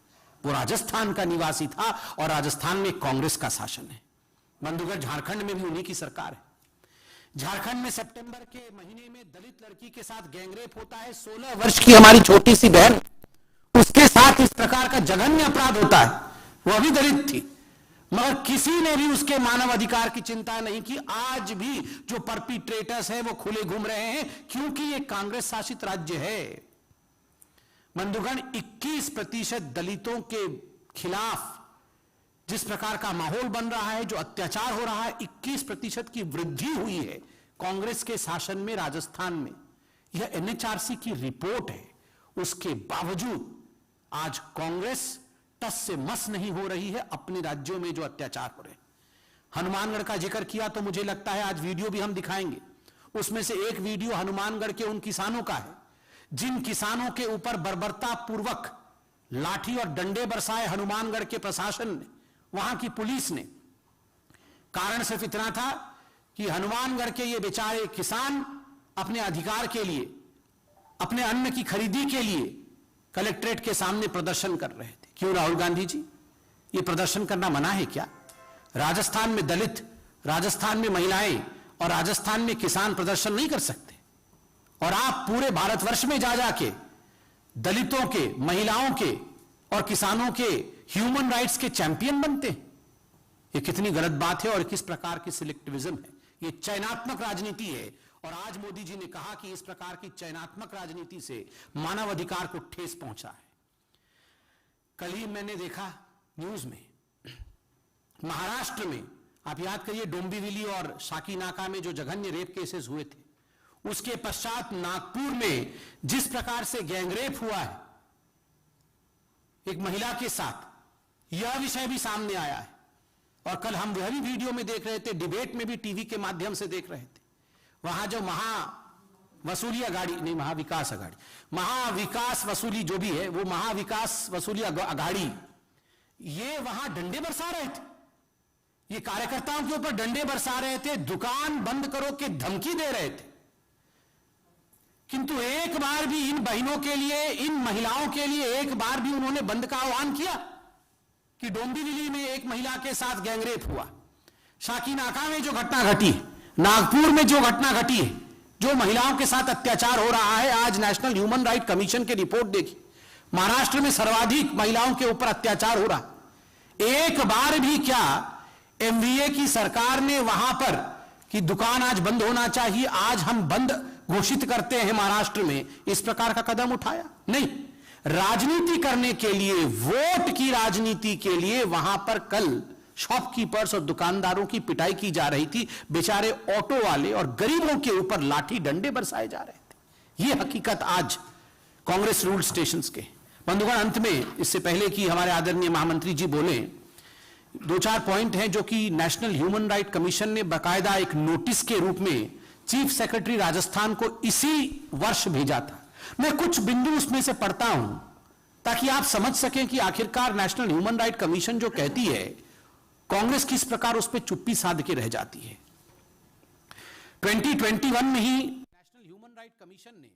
वो राजस्थान का निवासी था और राजस्थान में कांग्रेस का शासन है। बंधुगढ़ झारखंड में भी उन्हीं की सरकार है। झारखंड में सितंबर के महीने में दलित लड़की के साथ गैंगरेप होता है। 16 वर्ष की हमारी छोटी सी बहन, उसके साथ इस प्रकार का जघन्य अपराध होता है। वह भी दलित थी, मगर किसी ने भी उसके मानव अधिकार की चिंता नहीं की। आज भी जो परपिट्रेटर्स हैं वो खुले घूम रहे हैं, क्योंकि ये कांग्रेस शासित राज्य है। बंधुगण, 21% दलितों के खिलाफ जिस प्रकार का माहौल बन रहा है, जो अत्याचार हो रहा है, 21% की वृद्धि हुई है कांग्रेस के शासन में राजस्थान में। यह एनएचआरसी की रिपोर्ट है। उसके बावजूद आज कांग्रेस टस से मस नहीं हो रही है अपने राज्यों में जो अत्याचार हो रहे हैं। हनुमानगढ़ का जिक्र किया तो मुझे लगता है आज वीडियो भी हम दिखाएंगे। उसमें से एक वीडियो हनुमानगढ़ के उन किसानों का है जिन किसानों के ऊपर बर्बरता पूर्वक लाठी और डंडे बरसाए हनुमानगढ़ के प्रशासन ने, वहां की पुलिस ने। कारण सिर्फ इतना था कि हनुमानगढ़ के ये बेचारे किसान अपने अधिकार के लिए, अपने अन्न की खरीदी के लिए कलेक्ट्रेट के सामने प्रदर्शन कर रहे थे। क्यों राहुल गांधी जी, ये प्रदर्शन करना मना है क्या? राजस्थान में दलित, राजस्थान में महिलाएं और राजस्थान में किसान प्रदर्शन नहीं कर सकते? और आप पूरे भारतवर्ष में जा जाके दलितों के, महिलाओं के और किसानों के ह्यूमन राइट्स के चैंपियन बनते हैं। ये कितनी गलत बात है और किस प्रकार की सिलेक्टिविज्म है। ये चयनात्मक राजनीति है। और आज मोदी जी ने कहा कि इस प्रकार की चयनात्मक राजनीति से मानव अधिकार को ठेस पहुंचा है। कल ही मैंने देखा न्यूज में, महाराष्ट्र में, आप याद करिए डोंबिवली और शाकीनाका में जो जघन्य रेप केसेस हुए थे, उसके पश्चात नागपुर में जिस प्रकार से गैंगरेप हुआ है एक महिला के साथ, यह विषय भी सामने आया है। और कल हम वह भी वीडियो में देख रहे थे, डिबेट में भी टीवी के माध्यम से देख रहे थे। वहां जो महावसूली अघाड़ी, नहीं महाविकास अघाड़ी, महाविकास वसूली जो भी है, वो महाविकास वसूली अघाड़ी, ये वहां डंडे बरसा रहे थे। ये कार्यकर्ताओं के ऊपर डंडे बरसा रहे थे, दुकान बंद करो के धमकी दे रहे थे। किंतु एक बार भी इन बहनों के लिए, इन महिलाओं के लिए एक बार भी उन्होंने बंद का आह्वान किया? कि डोंबिवली में एक महिला के साथ गैंगरेप हुआ, शाकीनाका में जो घटना घटी, नागपुर में जो घटना घटी है, जो महिलाओं के साथ अत्याचार हो रहा है, आज नेशनल ह्यूमन राइट कमीशन की रिपोर्ट देखी, महाराष्ट्र में सर्वाधिक महिलाओं के ऊपर अत्याचार हो रहा। एक बार भी क्या एमवीए की सरकार ने वहां पर कि दुकान आज बंद होना चाहिए, आज हम बंद घोषित करते हैं महाराष्ट्र में, इस प्रकार का कदम उठाया? नहीं। राजनीति करने के लिए, वोट की राजनीति के लिए वहां पर कल शॉपकीपर्स और दुकानदारों की पिटाई की जा रही थी। बेचारे ऑटो वाले और गरीबों के ऊपर लाठी डंडे बरसाए जा रहे थे। यह हकीकत आज कांग्रेस रूल्ड स्टेशंस के। बंधुगण, अंत में इससे पहले कि हमारे आदरणीय महामंत्री जी बोले, 2-4 पॉइंट हैं जो कि नेशनल ह्यूमन राइट कमीशन ने बाकायदा एक नोटिस के रूप में चीफ सेक्रेटरी राजस्थान को इसी वर्ष भेजा था। मैं कुछ बिंदु उसमें से पढ़ता हूं ताकि आप समझ सकें कि आखिरकार नेशनल ह्यूमन राइट कमीशन जो कहती है, कांग्रेस किस प्रकार उस पर चुप्पी साध के रह जाती है। 2021 में ही नेशनल ह्यूमन राइट कमीशन ने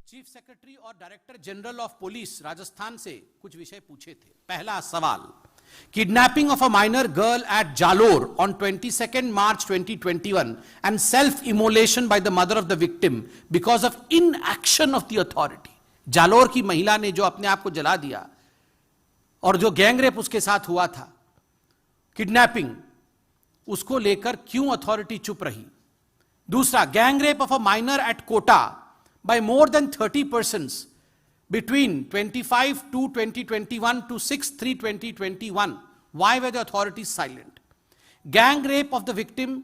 चीफ सेक्रेटरी और director general of police Rajasthan से कुछ विषय पूछे थे। पहला सवाल, kidnapping of a minor girl at Jalore on 22 March 2021 and self immolation by the mother of the victim because of inaction of the authority. Jalore की महिला ने जो अपने आप को जला दिया और जो गैंगरेप उसके साथ हुआ था, किडनैपिंग, उसको लेकर क्यों अथॉरिटी चुप रही? दूसरा, gangrape of a minor at Kota by more than 30 persons between 25/2/2021 to 6/3/2021. Why were the authorities silent? Gang rape of the victim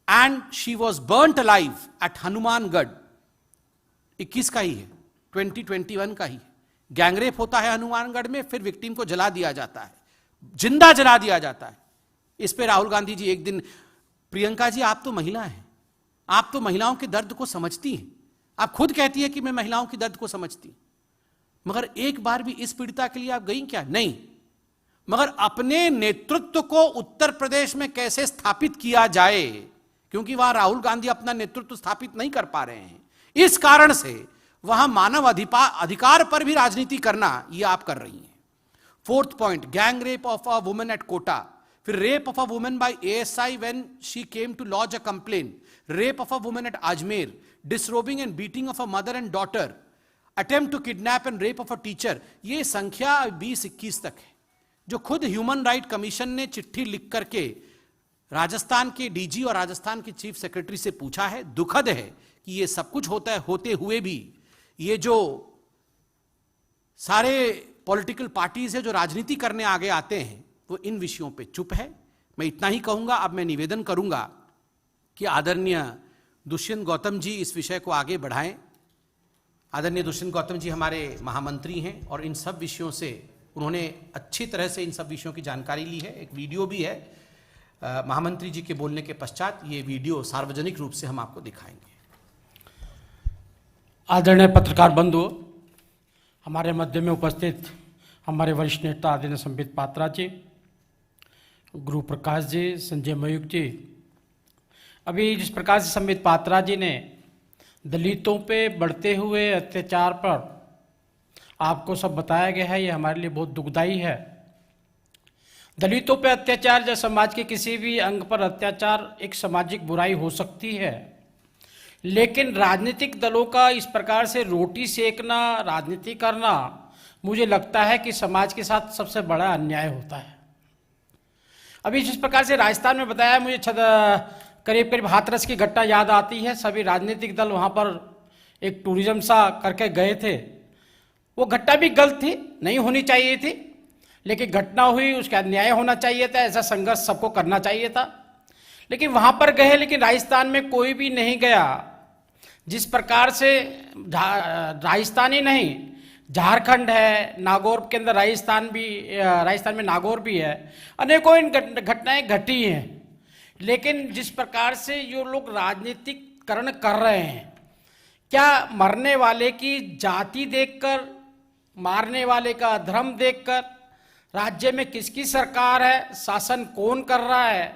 and she was burnt alive at Hanumangarh. 21 का ही है, 2021 का ही। गैंग रेप होता है हनुमानगढ़ में, फिर विक्टिम को जला दिया जाता है, जिंदा जला दिया जाता है। इस पे राहुल गांधी जी एक दिन, प्रियंका जी आप तो महिला हैं, आप तो महिलाओं के दर्द को समझती हैं, आप खुद कहती है कि मैं महिलाओं की दर्द को समझती हूं, मगर एक बार भी इस पीड़िता के लिए आप गई क्या? नहीं। मगर अपने नेतृत्व को उत्तर प्रदेश में कैसे स्थापित किया जाए, क्योंकि वहां राहुल गांधी अपना नेतृत्व स्थापित नहीं कर पा रहे हैं, इस कारण से वहां मानव अधिकार पर भी राजनीति करना यह आप कर रही हैं। 4th point, gang rape of a women at Kota, फिर rape of a women by ASI when she came to lodge a complain, rape of a women at Ajmer, disrobing and beating of a mother and daughter, attempt to kidnap and rape of a teacher. ये संख्या 20-21 तक है, जो खुद ह्यूमन राइट कमीशन ने चिट्ठी लिख करके राजस्थान के डीजी और राजस्थान के चीफ सेक्रेटरी से पूछा है। दुखद है कि ये सब कुछ होता है, होते हुए भी ये जो सारे पॉलिटिकल पार्टीज है जो राजनीति करने आगे आते हैं वो इन विषयों पे चुप है। मैं इतना ही कहूंगा। अब मैं निवेदन करूंगा कि आदरणीय दुष्यंत गौतम जी इस विषय को आगे बढ़ाएं। आदरणीय दुष्यंत गौतम जी हमारे महामंत्री हैं और इन सब विषयों से उन्होंने अच्छी तरह से इन सब विषयों की जानकारी ली है। एक वीडियो भी है महामंत्री जी के बोलने के पश्चात, ये वीडियो सार्वजनिक रूप से हम आपको दिखाएंगे। आदरणीय पत्रकार बंधु, हमारे मध्य में उपस्थित हमारे वरिष्ठ नेता आदरणीय संबित पात्रा जी, गुरु प्रकाश जी, संजय मयूख जी, अभी जिस प्रकार से संबित पात्रा जी ने दलितों पे बढ़ते हुए अत्याचार पर आपको सब बताया गया है, ये हमारे लिए बहुत दुखदायी है। दलितों पे अत्याचार या समाज के किसी भी अंग पर अत्याचार एक सामाजिक बुराई हो सकती है, लेकिन राजनीतिक दलों का इस प्रकार से रोटी सेकना, राजनीति करना, मुझे लगता है कि समाज के साथ सबसे बड़ा अन्याय होता है। अभी जिस प्रकार से राजस्थान में बताया, मुझे करीब करीब हाथरस की घटना याद आती है। सभी राजनीतिक दल वहाँ पर एक टूरिज्म सा करके गए थे। वो घटना भी गलत थी, नहीं होनी चाहिए थी, लेकिन घटना हुई, उसका न्याय होना चाहिए था, ऐसा संघर्ष सबको करना चाहिए था। लेकिन वहाँ पर गए, लेकिन राजस्थान में कोई भी नहीं गया। जिस प्रकार से राजस्थान ही नहीं, झारखंड है, नागौर के अंदर राजस्थान में नागौर भी है, अनेकों इन घटनाएं घटी हैं। लेकिन जिस प्रकार से ये लोग राजनीतिकरण कर रहे हैं, क्या मरने वाले की जाति देखकर, मारने वाले का धर्म देखकर, राज्य में किसकी सरकार है, शासन कौन कर रहा है,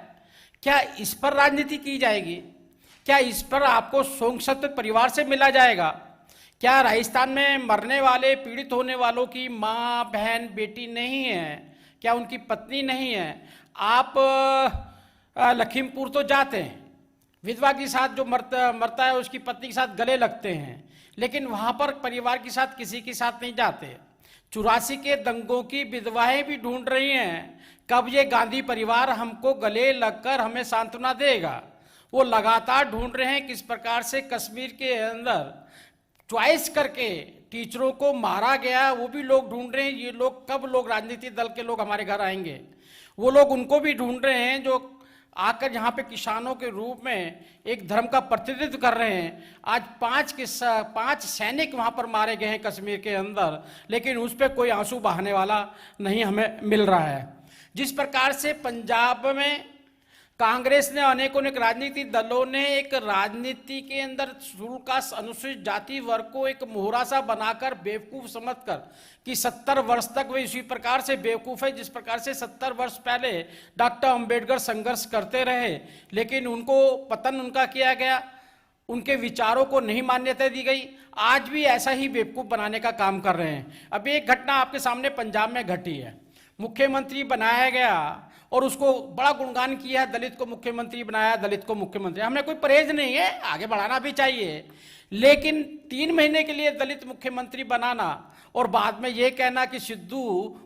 क्या इस पर राजनीति की जाएगी? क्या इस पर आपको संसद परिवार से मिला जाएगा? क्या राजस्थान में मरने वाले, पीड़ित होने वालों की माँ, बहन, बेटी नहीं है? क्या उनकी पत्नी नहीं है? आप लखीमपुर तो जाते हैं, विधवा के साथ जो मरता है उसकी पत्नी के साथ गले लगते हैं, लेकिन वहां पर परिवार के साथ किसी के साथ नहीं जाते। 84 के दंगों की विधवाएं भी ढूंढ रही हैं, कब ये गांधी परिवार हमको गले लगकर हमें सांत्वना देगा। वो लगातार ढूंढ रहे हैं किस प्रकार से कश्मीर के अंदर चॉइस करके टीचरों को मारा गया, वो भी लोग ढूंढ रहे हैं। ये लोग कब लोग राजनीतिक दल के लोग हमारे घर आएंगे? वो लोग उनको भी ढूंढ रहे हैं जो आकर यहाँ पे किसानों के रूप में एक धर्म का प्रतिनिधित्व कर रहे हैं। आज 5 सैनिक वहाँ पर मारे गए हैं कश्मीर के अंदर, लेकिन उस पर कोई आंसू बहाने वाला नहीं हमें मिल रहा है। जिस प्रकार से पंजाब में कांग्रेस ने, अनेकों राजनीतिक दलों ने एक राजनीति के अंदर शुरू का अनुसूचित जाति वर्ग को एक मोहरा सा बनाकर बेवकूफ समझकर कि 70 वर्ष तक वे इसी प्रकार से बेवकूफ है जिस प्रकार से 70 वर्ष पहले डॉक्टर अंबेडकर संघर्ष करते रहे, लेकिन उनको पतन उनका किया गया, उनके विचारों को नहीं मान्यता दी गई। आज भी ऐसा ही बेवकूफ बनाने का काम कर रहे हैं। अभी एक घटना आपके सामने पंजाब में घटी है, मुख्यमंत्री बनाया गया और उसको बड़ा गुणगान किया है, दलित को मुख्यमंत्री बनाया, दलित को मुख्यमंत्री। हमने कोई परहेज नहीं है, आगे बढ़ाना भी चाहिए, लेकिन 3 महीने के लिए दलित मुख्यमंत्री बनाना और बाद में ये कहना कि सिद्धू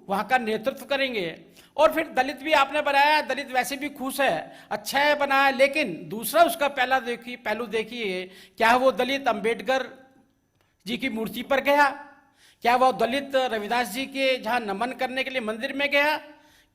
वहां का नेतृत्व करेंगे, और फिर दलित भी आपने बनाया, दलित वैसे भी खुश है, अच्छा है बनाया, लेकिन दूसरा उसका पहलू देखिए, क्या वो दलित अंबेडकर जी की मूर्ति पर गया? क्या वो दलित रविदास जी के जहां नमन करने के लिए मंदिर में गया?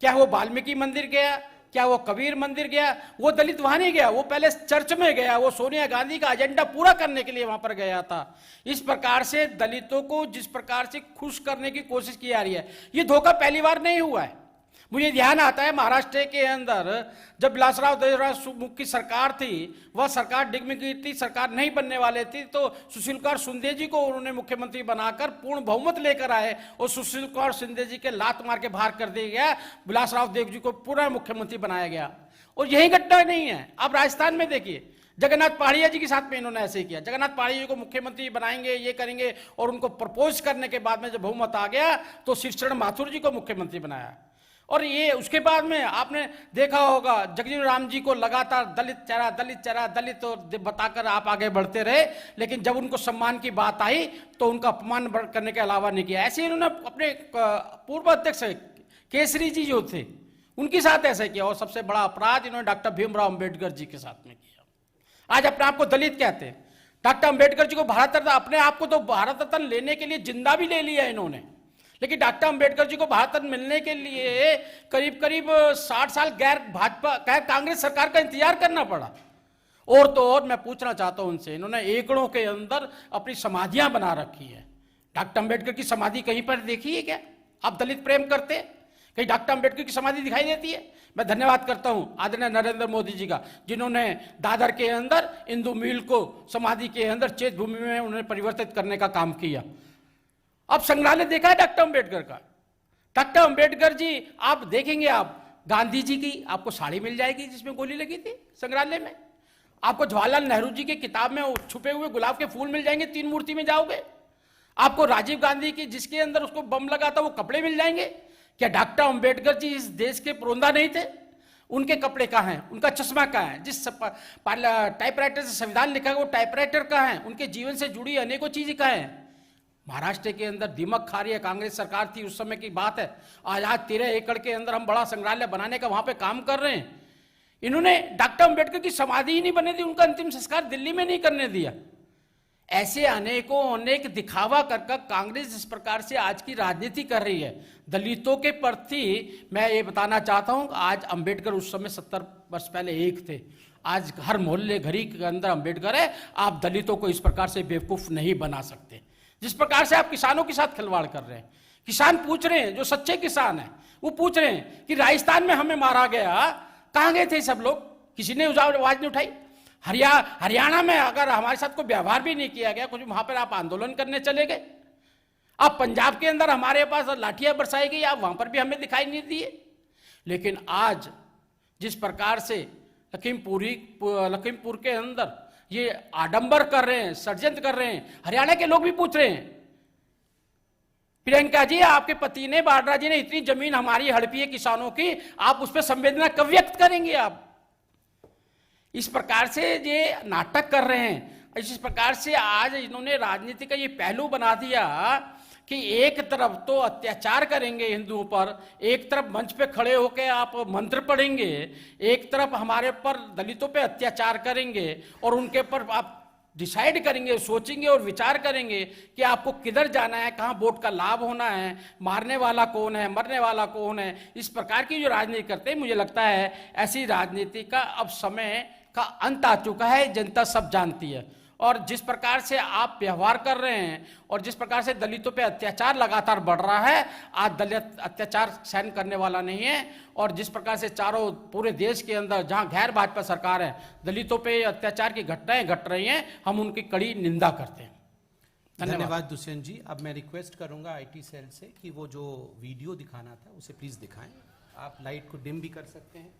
क्या वो वाल्मीकि मंदिर गया? क्या वो कबीर मंदिर गया? वो दलित वहां नहीं गया, वो पहले चर्च में गया, वो सोनिया गांधी का एजेंडा पूरा करने के लिए वहां पर गया था। इस प्रकार से दलितों को जिस प्रकार से खुश करने की कोशिश की जा रही है, ये धोखा पहली बार नहीं हुआ है। मुझे ध्यान आता है महाराष्ट्र के अंदर जब विलासराव देशमुख की सरकार थी, वह सरकार डिग्निटी सरकार नहीं बनने वाले थी, तो सुशील कुमार शिंदे जी को उन्होंने मुख्यमंत्री बनाकर पूर्ण बहुमत लेकर आए और सुशील कुमार शिंदे जी के लात मार के बाहर कर दिया गया, विलासराव देव जी को पूरा मुख्यमंत्री बनाया गया। और यही घटना नहीं है। अब राजस्थान में देखिए, जगन्नाथ पहाड़िया जी के साथ में इन्होंने ऐसे किया, जगन्नाथ पहाड़िया जी को मुख्यमंत्री बनाएंगे, ये करेंगे, और उनको प्रपोज करने के बाद में जब बहुमत आ गया तो श्रीचरण माथुर जी को मुख्यमंत्री बनाया। और ये उसके बाद में आपने देखा होगा जगजीवन राम जी को लगातार दलित चेहरा दलित और बताकर आप आगे बढ़ते रहे, लेकिन जब उनको सम्मान की बात आई तो उनका अपमान करने के अलावा नहीं किया। ऐसे इन्होंने अपने पूर्व अध्यक्ष केसरी जी जो थे उनके साथ ऐसा किया, और सबसे बड़ा अपराध इन्होंने डॉक्टर भीमराव अंबेडकर जी के साथ में किया। आज अपने आप को दलित कहते हैं। डॉक्टर अंबेडकर जी को भारत रत्न, अपने आप को तो भारत रत्न लेने के लिए जिंदा भी ले लिया इन्होंने, लेकिन डॉक्टर अंबेडकर जी को भारत रत्न मिलने के लिए करीब करीब 60 साल गैर कांग्रेस सरकार का इंतजार करना पड़ा। और तो और मैं पूछना चाहता हूं उनसे, इन्होंने एकड़ों के अंदर अपनी समाधियां बना रखी है। डॉक्टर अंबेडकर की समाधि कहीं पर देखी है क्या? आप दलित प्रेम करते, कहीं डॉक्टर अंबेडकर की समाधि दिखाई देती है? मैं धन्यवाद करता हूं आदरणीय नरेंद्र मोदी जी का, जिन्होंने दादर के अंदर इंदू मिल को समाधि के अंदर चेत भूमि में उन्होंने परिवर्तित करने का काम किया। अब संग्रहालय देखा है डॉक्टर अंबेडकर का? डॉक्टर अंबेडकर जी आप देखेंगे, आप गांधी जी की आपको साड़ी मिल जाएगी जिसमें गोली लगी थी संग्रहालय में। आपको जवाहरलाल नेहरू जी की किताब में छुपे हुए गुलाब के फूल मिल जाएंगे, 3 मूर्ति में जाओगे। आपको राजीव गांधी की जिसके अंदर उसको बम लगा था वो कपड़े मिल जाएंगे। क्या डॉक्टर अंबेडकर जी इस देश के पुरोधा नहीं थे? उनके कपड़े कहाँ हैं? उनका चश्मा कहाँ है? जिस टाइपराइटर से संविधान लिखा है वो टाइपराइटर कहाँ है? उनके जीवन से जुड़ी अनेकों चीजें कहाँ हैं? महाराष्ट्र के अंदर दिमक खा रही है कांग्रेस सरकार थी उस समय की बात है। आज 13 एकड़ के अंदर हम बड़ा संग्रहालय बनाने का वहां पे काम कर रहे हैं। इन्होंने डॉक्टर अंबेडकर की समाधि ही नहीं बनने दी, उनका अंतिम संस्कार दिल्ली में नहीं करने दिया। ऐसे अनेक दिखावा कर कांग्रेस इस प्रकार से आज की राजनीति कर रही है। दलितों के प्रति मैं ये बताना चाहता हूं, आज अंबेडकर उस समय 70 वर्ष पहले एक थे, आज हर मोहल्ले घरी के अंदर अंबेडकर है। आप दलितों को इस प्रकार से बेवकूफ नहीं बना सकते। जिस प्रकार से आप किसानों के साथ खिलवाड़ कर रहे हैं, किसान पूछ रहे हैं, जो सच्चे किसान हैं वो पूछ रहे हैं कि राजस्थान में हमें मारा गया, कहां गए थे सब लोग? किसी ने आवाज नहीं उठाई। हरियाणा में अगर हमारे साथ कोई व्यवहार भी नहीं किया गया, कुछ वहां पर आप आंदोलन करने चले गए। आप पंजाब के अंदर हमारे पास लाठियां बरसाई गई, आप वहां पर भी हमें दिखाई नहीं दिए। लेकिन आज जिस प्रकार से लखीमपुर के अंदर ये आडंबर कर रहे हैं, षड्यंत्र कर रहे हैं, हरियाणा के लोग भी पूछ रहे हैं, प्रियंका जी आपके पति ने, बाड्रा जी ने इतनी जमीन हमारी हड़पी है किसानों की, आप उस पर संवेदना कब व्यक्त करेंगे? आप इस प्रकार से ये नाटक कर रहे हैं। इस प्रकार से आज इन्होंने राजनीति का ये पहलू बना दिया कि एक तरफ तो अत्याचार करेंगे हिंदुओं पर, एक तरफ मंच पे खड़े होकर आप मंत्र पढ़ेंगे, एक तरफ हमारे पर दलितों पे अत्याचार करेंगे और उनके पर आप डिसाइड करेंगे, सोचेंगे और विचार करेंगे कि आपको किधर जाना है, कहाँ वोट का लाभ होना है, मारने वाला कौन है, मरने वाला कौन है। इस प्रकार की जो राजनीति करते हैं, मुझे लगता है ऐसी राजनीति का अब समय का अंत आ चुका है, जनता सब जानती है। और जिस प्रकार से आप व्यवहार कर रहे हैं और जिस प्रकार से दलितों पे अत्याचार लगातार बढ़ रहा है, आज दलित अत्याचार सहन करने वाला नहीं है। और जिस प्रकार से चारों पूरे देश के अंदर जहां गैर भाजपा सरकार है, दलितों पे अत्याचार की घटनाएं घट रही हैं, हम उनकी कड़ी निंदा करते हैं। धन्यवाद दुष्यंत जी। अब मैं रिक्वेस्ट करूंगा आईटी सेल से कि वो जो वीडियो दिखाना था उसे प्लीज दिखाएं। आप लाइट को डिम भी कर सकते हैं।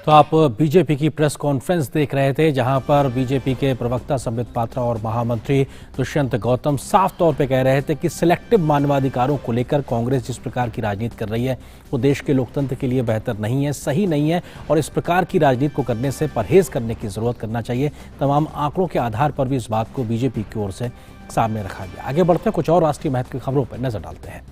तो आप बीजेपी की प्रेस कॉन्फ्रेंस देख रहे थे, जहां पर बीजेपी के प्रवक्ता संबित पात्रा और महामंत्री दुष्यंत गौतम साफ तौर पे कह रहे थे कि सिलेक्टिव मानवाधिकारों को लेकर कांग्रेस जिस प्रकार की राजनीति कर रही है वो देश के लोकतंत्र के लिए बेहतर नहीं है, सही नहीं है, और इस प्रकार की राजनीति को करने से परहेज करने की जरूरत करना चाहिए। तमाम आंकड़ों के आधार पर भी इस बात को बीजेपी की ओर से सामने रखा गया। आगे बढ़ते हैं, कुछ और राष्ट्रीय महत्व की खबरों पर नजर डालते हैं।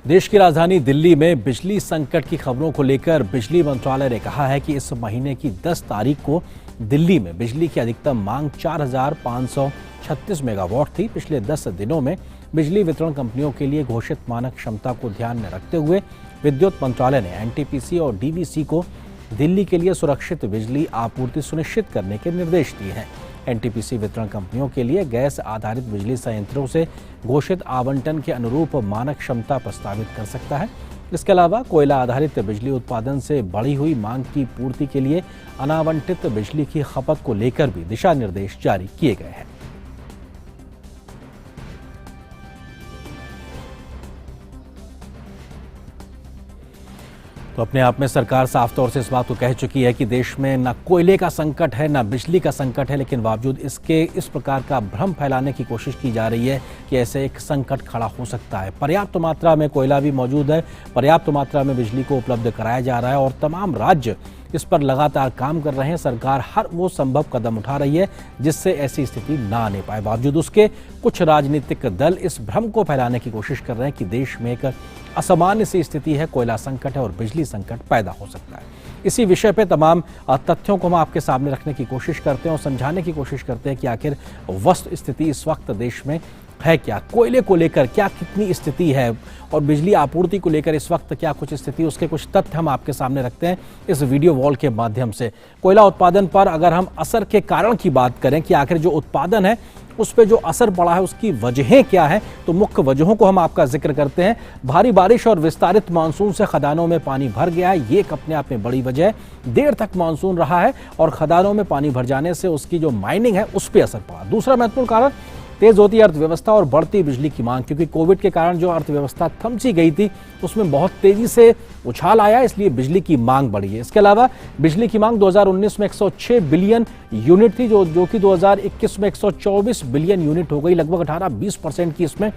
देश की राजधानी दिल्ली में बिजली संकट की खबरों को लेकर बिजली मंत्रालय ने कहा है कि इस महीने की 10 तारीख को दिल्ली में बिजली की अधिकतम मांग 4,536 मेगावाट थी। पिछले 10 दिनों में बिजली वितरण कंपनियों के लिए घोषित मानक क्षमता को ध्यान में रखते हुए विद्युत मंत्रालय ने एनटीपीसी और डीवीसी को दिल्ली के लिए सुरक्षित बिजली आपूर्ति सुनिश्चित करने के निर्देश दिए हैं। एनटीपीसी वितरण कंपनियों के लिए गैस आधारित बिजली संयंत्रों से घोषित आवंटन के अनुरूप मानक क्षमता प्रस्तावित कर सकता है। इसके अलावा कोयला आधारित बिजली उत्पादन से बढ़ी हुई मांग की पूर्ति के लिए अनावंटित बिजली की खपत को लेकर भी दिशा निर्देश जारी किए गए हैं। तो अपने आप में सरकार साफ तौर से इस बात को कह चुकी है कि देश में ना कोयले का संकट है ना बिजली का संकट है, लेकिन बावजूद इसके इस प्रकार का भ्रम फैलाने की कोशिश की जा रही है कि ऐसे एक संकट खड़ा हो सकता है। पर्याप्त मात्रा में कोयला भी मौजूद है, पर्याप्त मात्रा में बिजली को उपलब्ध कराया जा रहा है और तमाम राज्य इस पर लगातार काम कर रहे हैं। सरकार हर वो संभव कदम उठा रही है जिससे ऐसी स्थिति ना आने पाए। बावजूद उसके कुछ राजनीतिक दल इस भ्रम को फैलाने की कोशिश कर रहे हैं कि देश में एक असामान्य सी स्थिति है, कोयला संकट है और बिजली संकट पैदा हो सकता है। इसी विषय पे तमाम तथ्यों को हम आपके सामने रखने की कोशिश करते हैं और समझाने की कोशिश करते हैं कि आखिर वस्तु स्थिति इस वक्त देश में है क्या, कोयले को लेकर क्या कितनी स्थिति है और बिजली आपूर्ति को लेकर इस वक्त क्या कुछ स्थिति, उसके कुछ तथ्य हम आपके सामने रखते हैं इस वीडियो वॉल के माध्यम से। कोयला उत्पादन पर अगर हम असर के कारण की बात करें कि आखिर जो उत्पादन है उस पर जो असर पड़ा है उसकी वजहें क्या है, तो मुख्य वजहों को हम आपका जिक्र करते हैं। भारी बारिश और विस्तारित मानसून से खदानों में पानी भर गया है, ये एक अपने आप में बड़ी वजह है। देर तक मानसून रहा है और खदानों में पानी भर जाने से उसकी जो माइनिंग है उस पर असर पड़ा। दूसरा महत्वपूर्ण कारण तेज होती अर्थव्यवस्था और बढ़ती बिजली की मांग, क्योंकि कोविड के कारण जो अर्थव्यवस्था थम सी गई थी उसमें बहुत तेजी से उछाल आया, इसलिए बिजली की मांग बढ़ी है। इसके अलावा बिजली की मांग 2019 में 106 बिलियन यूनिट थी, जो कि 2021 में 124 बिलियन यूनिट हो गई। लगभग 18-20% की इसमें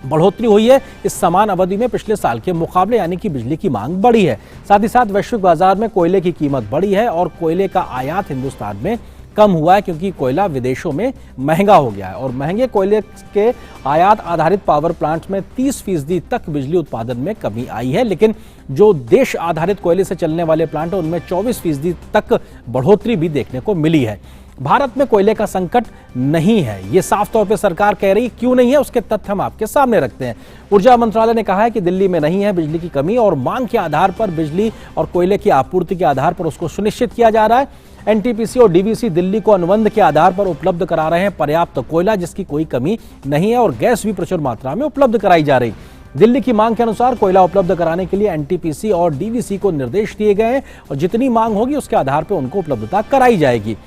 बढ़ोतरी हुई है इस समान अवधि में पिछले साल के मुकाबले, यानी कि बिजली की मांग बढ़ी है। साथ ही साथ वैश्विक बाजार में कोयले की कीमत बढ़ी है और कोयले का आयात हिंदुस्तान में कम हुआ है, क्योंकि कोयला विदेशों में महंगा हो गया है और महंगे कोयले के आयात आधारित पावर प्लांट्स में 30% तक बिजली उत्पादन में कमी आई है। लेकिन जो देश आधारित कोयले से चलने वाले प्लांट हैं उनमें 24% तक बढ़ोतरी भी देखने को मिली है। भारत में कोयले का संकट नहीं है, ये साफ तौर पे सरकार कह रही है। क्यों नहीं है उसके तथ्य हम आपके सामने रखते हैं। ऊर्जा मंत्रालय ने कहा है कि दिल्ली में नहीं है बिजली की कमी और मांग के आधार पर बिजली और कोयले की आपूर्ति के आधार पर उसको सुनिश्चित किया जा रहा है। एनटीपीसी और डीवीसी दिल्ली को अनुबंध के आधार पर उपलब्ध करा रहे हैं पर्याप्त कोयला, जिसकी कोई कमी नहीं है और गैस भी प्रचुर मात्रा में उपलब्ध कराई जा रही। दिल्ली की मांग के अनुसार कोयला उपलब्ध कराने के लिए एनटीपीसी और डीवीसी को निर्देश दिए गए हैं और जितनी मांग होगी उसके आधार पर उनको उपलब्धता कराई जाएगी।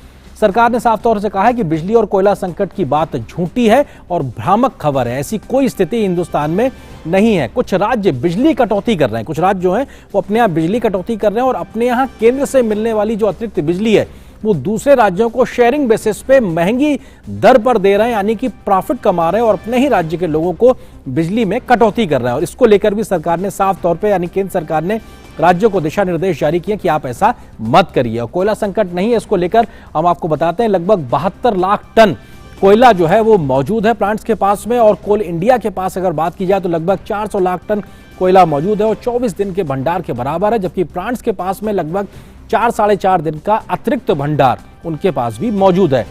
सरकार ने साफ तौर से कहा है कि बिजली और कोयला संकट की बात झूठी है और भ्रामक खबर है। ऐसी कोई स्थिति हिंदुस्तान में नहीं है। कुछ राज्य बिजली कटौती कर रहे हैं, कुछ राज्य जो हैं वो अपने यहाँ बिजली कटौती कर रहे हैं और अपने यहाँ केंद्र से मिलने वाली जो अतिरिक्त बिजली है वो दूसरे राज्यों को शेयरिंग बेसिस पे महंगी दर पर दे रहे हैं, यानी कि प्रॉफिट कमा रहे हैं और अपने ही राज्य के लोगों को बिजली में कटौती कर रहे हैं। और इसको लेकर भी सरकार ने साफ तौर पे, यानी केंद्र सरकार ने राज्यों को दिशा निर्देश जारी किए कि आप ऐसा मत करिए। और कोयला संकट नहीं है, इसको लेकर हम आपको बताते हैं लगभग 72 लाख टन कोयला जो है वो मौजूद है प्लांट्स के पास में और कोल इंडिया के पास अगर बात की जाए तो लगभग 400 लाख टन कोयला मौजूद है और 24 दिन के भंडार के बराबर है, जबकि प्लांट्स के पास में लगभग 4-4.5 दिन का अतिरिक्त भंडार उनके पास भी मौजूद है।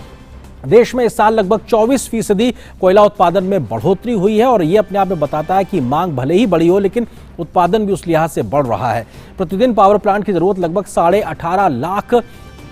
देश में इस साल लगभग 24% कोयला उत्पादन में बढ़ोतरी हुई है और ये अपने आप में बताता है कि मांग भले ही बढ़ी हो लेकिन उत्पादन भी उस लिहाज से बढ़ रहा है। प्रतिदिन पावर प्लांट की जरूरत लगभग 18.5 लाख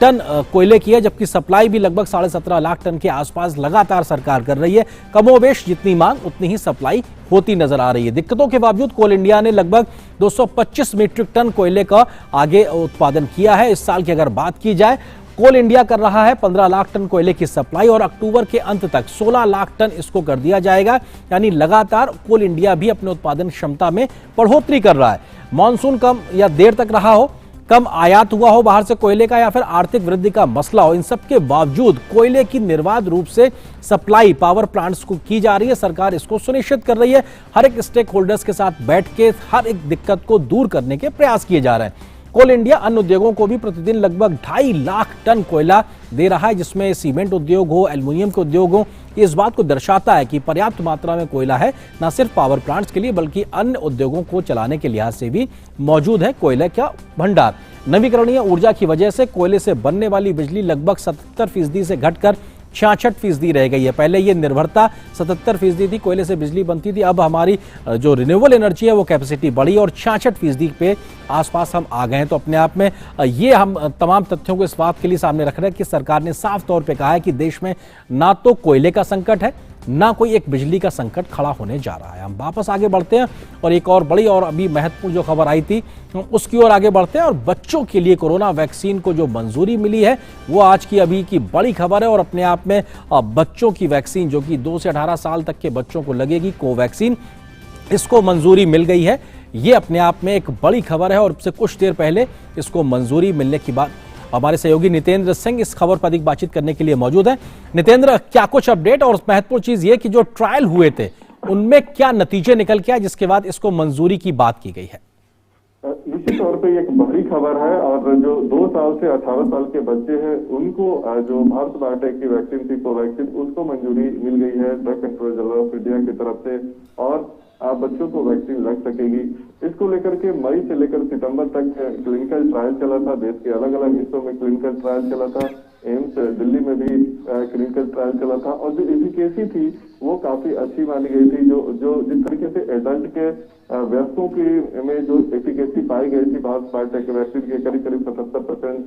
टन कोयले की है, जबकि सप्लाई भी लगभग 17.5 लाख टन के आसपास लगातार सरकार कर रही है। कमोबेश जितनी मांग उतनी ही सप्लाई होती नजर आ रही है। दिक्कतों के बावजूद कोल इंडिया ने लगभग 225 मीट्रिक टन कोयले का आगे उत्पादन किया है। इस साल की अगर बात की जाए, कोल इंडिया कर रहा है 15 लाख टन कोयले की सप्लाई और अक्टूबर के अंत तक 16 लाख टन इसको कर दिया जाएगा, यानी लगातार कोल इंडिया भी अपने उत्पादन क्षमता में बढ़ोतरी कर रहा है। मानसून कम या देर तक रहा हो, कम आयात हुआ हो बाहर से कोयले का या फिर आर्थिक वृद्धि का मसला हो, इन सब के बावजूद कोयले की निर्बाध रूप से सप्लाई पावर प्लांट्स को की जा रही है। सरकार इसको सुनिश्चित कर रही है। हर एक स्टेक होल्डर्स के साथ बैठ के हर एक दिक्कत को दूर करने के प्रयास किए जा रहे हैं। कोल इंडिया अन्य उद्योगों को भी प्रतिदिन लगभग 2.5 लाख टन कोयला दे रहा है, जिसमें सीमेंट उद्योग हो, एल्युमिनियम के उद्योग हो। इस बात को दर्शाता है कि पर्याप्त मात्रा में कोयला है, न सिर्फ पावर प्लांट्स के लिए बल्कि अन्य उद्योगों को चलाने के लिहाज से भी मौजूद है कोयले का भंडार। नवीकरणीय ऊर्जा की वजह से कोयले से बनने वाली बिजली लगभग 77% से घटकर 66% रह गई है। पहले ये निर्भरता 77% थी, कोयले से बिजली बनती थी। अब हमारी जो रिन्यूएबल एनर्जी है वो कैपेसिटी बढ़ी और 66% पे आसपास हम आ गए हैं। तो अपने आप में ये हम तमाम तथ्यों को इस बात के लिए सामने रख रहे हैं कि सरकार ने साफ तौर पे कहा है कि देश में ना तो कोयले का संकट है, ना कोई एक बिजली का संकट खड़ा होने जा रहा है। हम वापस आगे बढ़ते हैं और एक और बड़ी और अभी महत्वपूर्ण जो खबर आई थी उसकी ओर आगे बढ़ते हैं। और बच्चों के लिए कोरोना वैक्सीन को जो मंजूरी मिली है वो आज की अभी की बड़ी खबर है। और अपने आप में बच्चों की वैक्सीन जो कि 2 से 18 साल तक के बच्चों को लगेगी, कोवैक्सीन, इसको मंजूरी मिल गई है। ये अपने आप में एक बड़ी खबर है और उससे कुछ देर पहले इसको मंजूरी मिलने की बात। हमारे सहयोगी नितेंद्र सिंह इस खबर पर अधिक बातचीत करने के लिए मौजूद हैं। नितेंद्र, क्या कुछ अपडेट और महत्वपूर्ण चीज ये कि जो ट्रायल हुए थे उनमें क्या नतीजे निकल के आए जिसके बाद इसको मंजूरी की बात की गई है? निश्चित तौर पे एक बड़ी खबर है और जो 2 साल से 18 साल के बच्चे हैं उनको जो भारत बायोटेक की वैक्सीन थी कोवैक्सीन, उसको मंजूरी मिल गई है drug control general of India की तरफ से और बच्चों को वैक्सीन लग सकेगी। इसको लेकर के मई से लेकर सितंबर तक क्लिनिकल ट्रायल चला था। देश के अलग अलग हिस्सों में क्लिनिकल ट्रायल चला था। एम्स दिल्ली में भी क्लिनिकल ट्रायल चला था और जो एफिकेसी थी वो काफी अच्छी मानी गई थी। जो जिस तरीके से एडल्ट के वयस्कों की में जो एफिकेसी पाई गई थी भारत बायोटेक के वैक्सीन के करीब 77%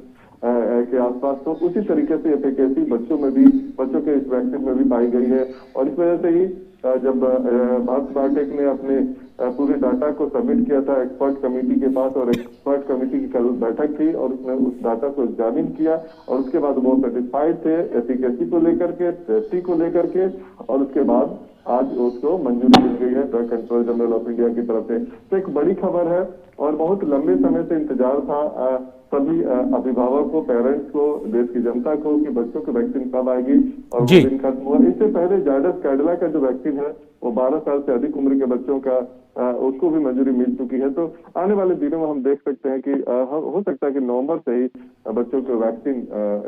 के आसपास, तो उसी तरीके से एफिकेसी बच्चों के इस वैक्सीन में भी पाई गई है। और इस वजह से ही जब भारत बायोटेक ने अपने पूरे डाटा को सबमिट किया था एक्सपर्ट कमेटी के पास और एक्सपर्ट कमेटी की कल बैठक थी और उसने उस डाटा को एग्जामिन किया और उसके बाद वो सेटिस्फाइड थे एफिकेसी को लेकर के, सेफ्टी को लेकर के, और उसके बाद आज उसको मंजूरी मिल गई है drug control general of India की तरफ से। तो एक बड़ी खबर है और बहुत लंबे समय से इंतजार था सभी अभिभावकों, पेरेंट्स को, देश की जनता को कि बच्चों को वैक्सीन कब आएगी और वो दिन खत्म हुआ। इससे पहले जायडस कैडिला का जो वैक्सीन है वो 12 साल से अधिक उम्र के बच्चों का उसको भी मंजूरी मिल चुकी है। तो आने वाले दिनों में हम देख सकते हैं कि हो सकता है कि नवंबर से ही बच्चों को वैक्सीन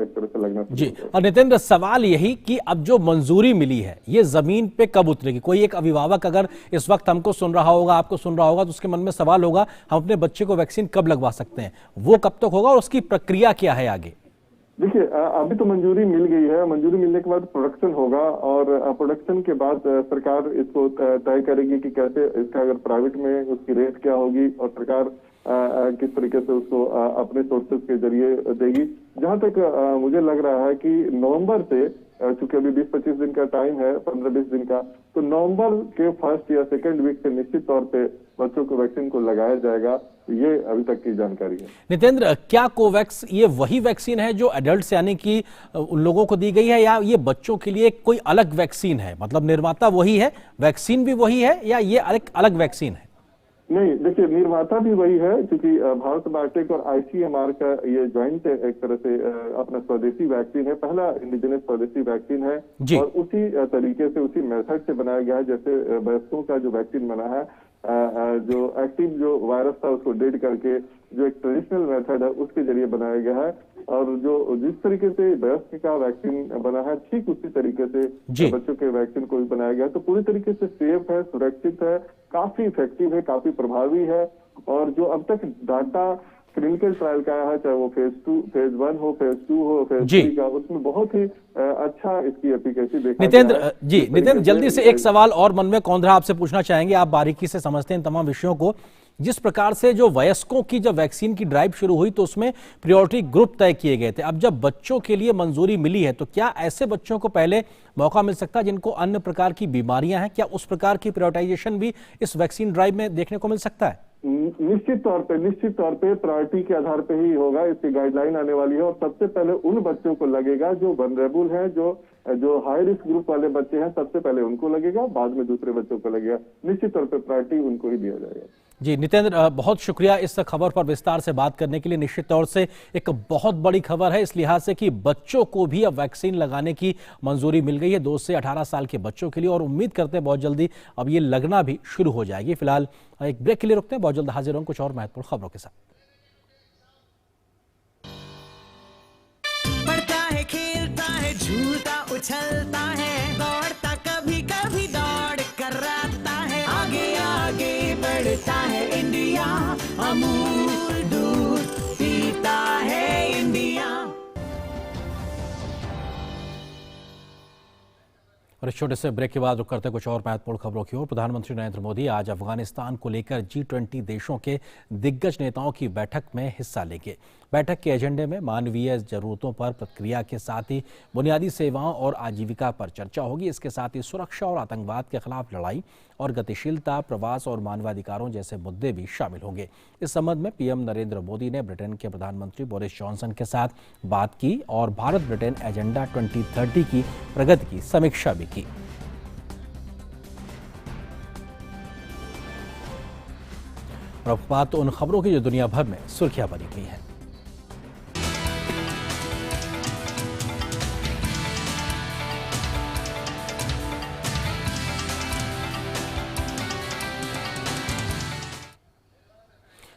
एक तरह से लगना जी। और नितेंद्र, सवाल यही कि अब जो मंजूरी मिली है ये जमीन पे कब उतरेगी? कोई एक अभिभावक अगर इस वक्त हमको सुन रहा होगा, आपको सुन रहा होगा, तो उसके मन में सवाल होगा हम अपने बच्चे को वैक्सीन कब लगवा सकते हैं, वो कब तक होगा और उसकी प्रक्रिया क्या है आगे? देखिए, अभी तो मंजूरी मिल गई है। मंजूरी मिलने के बाद प्रोडक्शन होगा और प्रोडक्शन के बाद सरकार इसको तय करेगी कि कैसे इसका अगर प्राइवेट में उसकी रेट क्या होगी और सरकार किस तरीके से उसको अपने सोर्सेज के जरिए देगी। जहां तक मुझे लग रहा है कि नवंबर से, चूंकि अभी 20-25 दिन का टाइम है, 15-20 दिन का, तो नवंबर के फर्स्ट या सेकेंड वीक से निश्चित तौर पे बच्चों को वैक्सीन को लगाया जाएगा। ये अभी तक की जानकारी है। नितेंद्र, क्या कोवैक्स ये वही वैक्सीन है जो एडल्ट यानी कि उन लोगों को दी गई है या ये बच्चों के लिए कोई अलग वैक्सीन है? मतलब निर्माता वही है, वैक्सीन भी वही है या ये अलग वैक्सीन है? नहीं, देखिए, निर्माता भी वही है क्योंकि भारत बायोटेक और आईसीएमआर का ये ज्वाइंट एक तरह से अपना स्वदेशी वैक्सीन है, पहला इंडिजिनस स्वदेशी वैक्सीन है और उसी तरीके से, उसी मेथड से बनाया गया है जैसे वयस्कों का जो वैक्सीन बना है। जो एक्टिव जो वायरस था उसको डेड करके जो एक ट्रेडिशनल मेथड है उसके जरिए बनाया गया है और जो जिस तरीके से वयस्क का वैक्सीन बना है ठीक उसी तरीके से बच्चों के वैक्सीन को भी बनाया गया है। तो पूरी तरीके से सेफ है, सुरक्षित है, काफी इफेक्टिव है, काफी प्रभावी है और जो अब तक डाटा क्लिनिकल ट्रायल का है, चाहे वो फेज 2, फेज 1 हो, फेज 2 हो, फेज 3 का, उसमें बहुत ही अच्छा इसकी एफिकेसी देखा नितेंद्र जी। नितेंद्र, जल्दी से एक सवाल और मन में कौंध रहा, आपसे पूछना चाहेंगे। आप बारीकी से समझते हैं तमाम विषयों को। जिस प्रकार से जो वयस्कों की जब वैक्सीन की ड्राइव शुरू हुई तो उसमें प्रायोरिटी ग्रुप तय किए गए थे। अब जब बच्चों के लिए मंजूरी मिली है तो क्या ऐसे बच्चों को पहले मौका मिल सकता है जिनको अन्य प्रकार की बीमारियां हैं? क्या उस प्रकार की प्रायोरिटाइजेशन भी इस वैक्सीन ड्राइव में देखने को मिल सकता है? निश्चित तौर पे प्रायोरिटी के आधार पे ही होगा। इसकी गाइडलाइन आने वाली है और सबसे पहले उन बच्चों को लगेगा जो वनरेबल हैं, जो हाई रिस्क ग्रुप वाले बच्चे हैं, सबसे पहले उनको लगेगा, बाद में दूसरे बच्चों को लगेगा। निश्चित तौर पे प्रायोरिटी उनको ही दिया जाएगा। जी नितेंद्र, बहुत शुक्रिया इस खबर पर विस्तार से बात करने के लिए। निश्चित तौर से एक बहुत बड़ी खबर है इस लिहाज से कि बच्चों को भी अब वैक्सीन लगाने की मंजूरी मिल गई है 2 से 18 साल के बच्चों के लिए और उम्मीद करते हैं बहुत जल्दी अब ये लगना भी शुरू हो जाएगी। फिलहाल एक ब्रेक के लिए रुकते हैं, बहुत जल्द हाजिर होंगे कुछ और महत्वपूर्ण खबरों के साथ। पढ़ता है, खेलता है, झूलता उछलता है, दौड़ता कभी कभी दौड़ कराता है, आगे आगे बढ़ता है इंडिया, अमूल दूध पीता है इंडिया। और इस छोटे से ब्रेक के बाद रुक करते कुछ और महत्वपूर्ण खबरों की ओर। प्रधानमंत्री नरेंद्र मोदी आज अफगानिस्तान को लेकर G20 देशों के दिग्गज नेताओं की बैठक में हिस्सा लेंगे। बैठक के एजेंडे में मानवीय जरूरतों पर प्रतिक्रिया के साथ ही बुनियादी सेवाओं और आजीविका पर चर्चा होगी। इसके साथ ही सुरक्षा और आतंकवाद के खिलाफ लड़ाई और गतिशीलता, प्रवास और मानवाधिकारों जैसे मुद्दे भी शामिल होंगे। इस संबंध में पीएम नरेंद्र मोदी ने ब्रिटेन के प्रधानमंत्री बोरिस जॉनसन के साथ बात की और भारत ब्रिटेन एजेंडा 2030 की प्रगति की समीक्षा भी की। और अब बात तो उन खबरों की जो दुनिया भर में सुर्खियां बनी हुई हैं।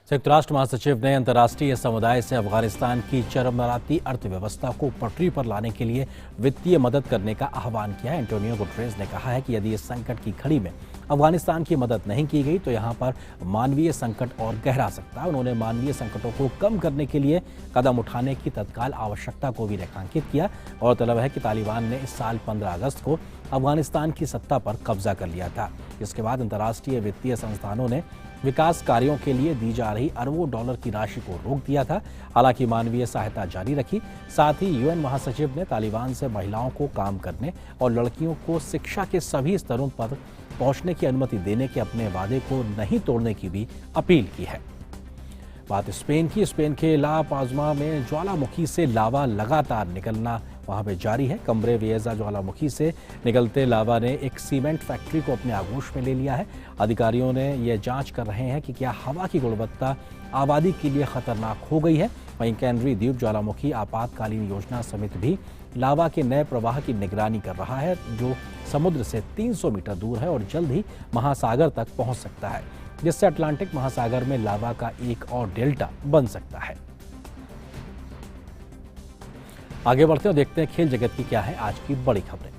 संयुक्त राष्ट्र महासचिव ने अंतर्राष्ट्रीय समुदाय से अफगानिस्तान की चरमराती अर्थव्यवस्था को पटरी पर लाने के लिए वित्तीय मदद करने का आह्वान किया है। एंटोनियो गुटेरेस ने कहा है कि यदि इस संकट की घड़ी में अफगानिस्तान की मदद नहीं की गई तो यहां पर मानवीय संकट और गहरा सकता है। उन्होंने मानवीय संकटों को कम करने के लिए कदम उठाने की तत्काल आवश्यकता को भी रेखांकित किया और तलब है कि तालिबान ने इस साल 15 अगस्त को अफगानिस्तान की सत्ता पर कब्जा कर लिया था। इसके बाद अंतर्राष्ट्रीय वित्तीय संस्थानों ने विकास कार्यों के लिए दी जा रही अरबों डॉलर की राशि को रोक दिया था। हालांकि मानवीय सहायता जारी रखी। साथ ही यूएन महासचिव ने तालिबान से महिलाओं को काम करने और लड़कियों को शिक्षा के सभी स्तरों पर पहुंचने की अनुमति देने के अपने वादे को नहीं तोड़ने की भी अपील की है। बात स्पेन की। स्पेन के ला पाज़्मा में ज्वालामुखी से लावा लगातार निकलना वहां पे जारी है। कम्ब्रे विएजा ज्वालामुखी से निकलते लावा ने एक सीमेंट फैक्ट्री को अपने आगोश में ले लिया है। अधिकारियों ने यह जांच कर रहे हैं कि क्या हवा की गुणवत्ता आबादी के लिए खतरनाक हो गई है। वहीं कैनरी द्वीप ज्वालामुखी आपातकालीन योजना समिति भी लावा के नए प्रवाह की निगरानी कर रहा है, जो समुद्र से 300 मीटर दूर है और जल्द ही महासागर तक पहुंच सकता है, जिससे अटलांटिक महासागर में लावा का एक और डेल्टा बन सकता है। आगे बढ़ते हैं और देखते हैं खेल जगत की क्या है आज की बड़ी खबरें।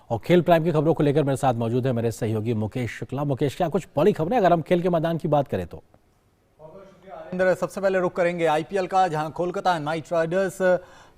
और खेल प्राइम की खबरों को लेकर मेरे साथ मौजूद है मेरे सहयोगी मुकेश शुक्ला। मुकेश, क्या कुछ बड़ी खबरें अगर हम खेल के मैदान की बात करें तो? सबसे पहले रुख करेंगे आईपीएल का, जहां कोलकाता नाइट राइडर्स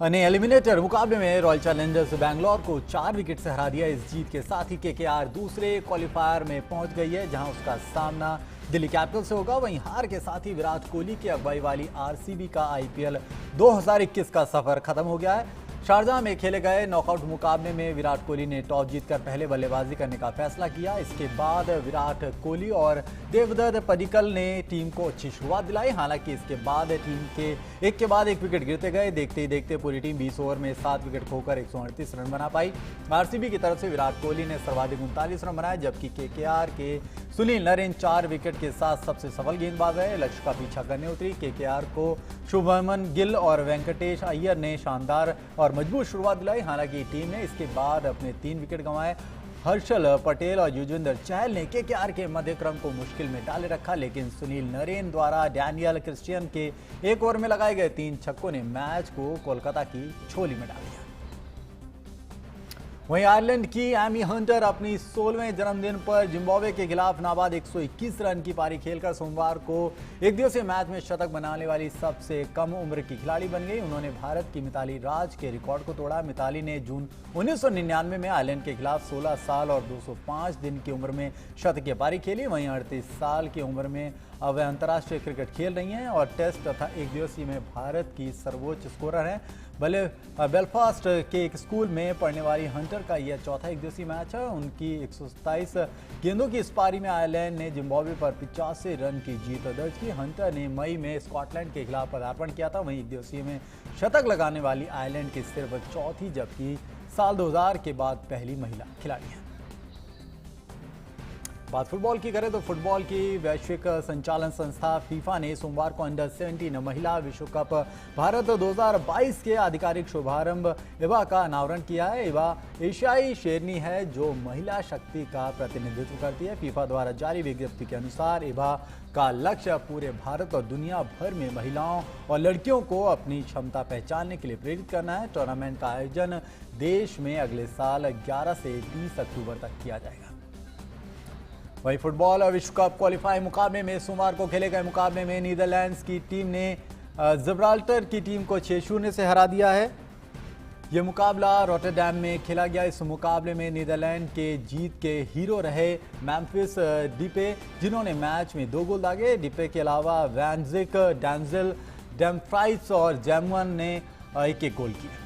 ने एलिमिनेटर मुकाबले में रॉयल चैलेंजर्स बैंगलोर को 4 विकेट से हरा दिया। इस जीत के साथ ही केकेआर दूसरे क्वालिफायर में पहुंच गई है, जहां उसका सामना दिल्ली कैपिटल से होगा। वहीं हार के साथ ही विराट कोहली की अगुवाई वाली आरसीबी का आईपीएल 2021 का सफर खत्म हो गया है। शारजाह में खेले गए नॉकआउट मुकाबले में विराट कोहली ने टॉस जीतकर पहले बल्लेबाजी करने का फैसला किया। इसके बाद विराट कोहली और देवदत्त पडिक्कल ने टीम को अच्छी शुरुआत दिलाई। हालांकि इसके बाद टीम के एक के बाद एक विकेट गिरते गए। देखते ही देखते पूरी टीम 20 ओवर में 7 विकेट खोकर 138 रन बना पाई। आरसीबी की तरफ से विराट कोहली ने सर्वाधिक 39 रन बनाए, जबकि केकेआर के सुनील नरेन 4 विकेट के साथ सबसे सफल गेंदबाज है। लक्ष्य का पीछा करने उतरी केकेआर को शुभमन गिल और वेंकटेश अय्यर ने शानदार और मजबूत शुरुआत दिलाई। हालांकि टीम ने इसके बाद अपने 3 विकेट गंवाए। हर्षल पटेल और युजवेंद्र चहल ने केकेआर के मध्य क्रम को मुश्किल में डाले रखा, लेकिन सुनील नरेन द्वारा डैनियल क्रिश्चियन के 1 ओवर में लगाए गए 3 छक्कों ने मैच को कोलकाता की झोली में डाल दिया। वहीं आयरलैंड की एमी हंटर अपनी 16वें जन्मदिन पर जिम्बाब्वे के खिलाफ नाबाद 121 रन की पारी खेलकर सोमवार को एक दिवसीय मैच में शतक बनाने वाली सबसे कम उम्र की खिलाड़ी बन गई। उन्होंने भारत की मिताली राज के रिकॉर्ड को तोड़ा। मिताली ने जून 1999 में आयरलैंड के खिलाफ 16 साल और 205 दिन की उम्र में शतकीय पारी खेली। वहीं 38 साल की उम्र में अब वह अंतर्राष्ट्रीय क्रिकेट खेल रही हैं और टेस्ट तथा एक दिवसीय में भारत की सर्वोच्च स्कोरर हैं। बेलफास्ट के एक स्कूल में पढ़ने वाली हंटर का यह चौथा एक दिवसीय मैच है। उनकी 127 गेंदों की इस पारी में आयरलैंड ने जिम्बाब्वे पर 85 रन की जीत दर्ज की। हंटर ने मई में स्कॉटलैंड के खिलाफ पदार्पण किया था। वहीं एक दिवसीय में शतक लगाने वाली आयरलैंड की सिर्फ चौथी, जबकि साल 2000 के बाद पहली महिला खिलाड़ी है। बात फुटबॉल की करें तो फुटबॉल की वैश्विक संचालन संस्था फीफा ने सोमवार को अंडर 17 महिला विश्व कप भारत 2022 के आधिकारिक शुभारंभ इवा का अनावरण किया है। इवा एशियाई शेरनी है जो महिला शक्ति का प्रतिनिधित्व करती है। फीफा द्वारा जारी विज्ञप्ति के अनुसार इवा का लक्ष्य पूरे भारत और दुनिया भर में महिलाओं और लड़कियों को अपनी क्षमता पहचानने के लिए प्रेरित करना है। टूर्नामेंट का आयोजन देश में अगले साल 11 से 20 अक्टूबर तक किया जाएगा। वहीं फुटबॉल विश्व कप क्वालिफाइंग मुकाबले में सोमवार को खेले गए मुकाबले में नीदरलैंड्स की टीम ने जिब्राल्टर की टीम को 6-0 से हरा दिया है। यह मुकाबला रॉटरडैम में खेला गया। इस मुकाबले में नीदरलैंड के जीत के हीरो रहे मैम्फिस डिपे, जिन्होंने मैच में 2 गोल दागे। डिपे के अलावा वैनजिक, डैंजल, डैमफ्राइट्स और जैमवन ने 1-1 गोल किए।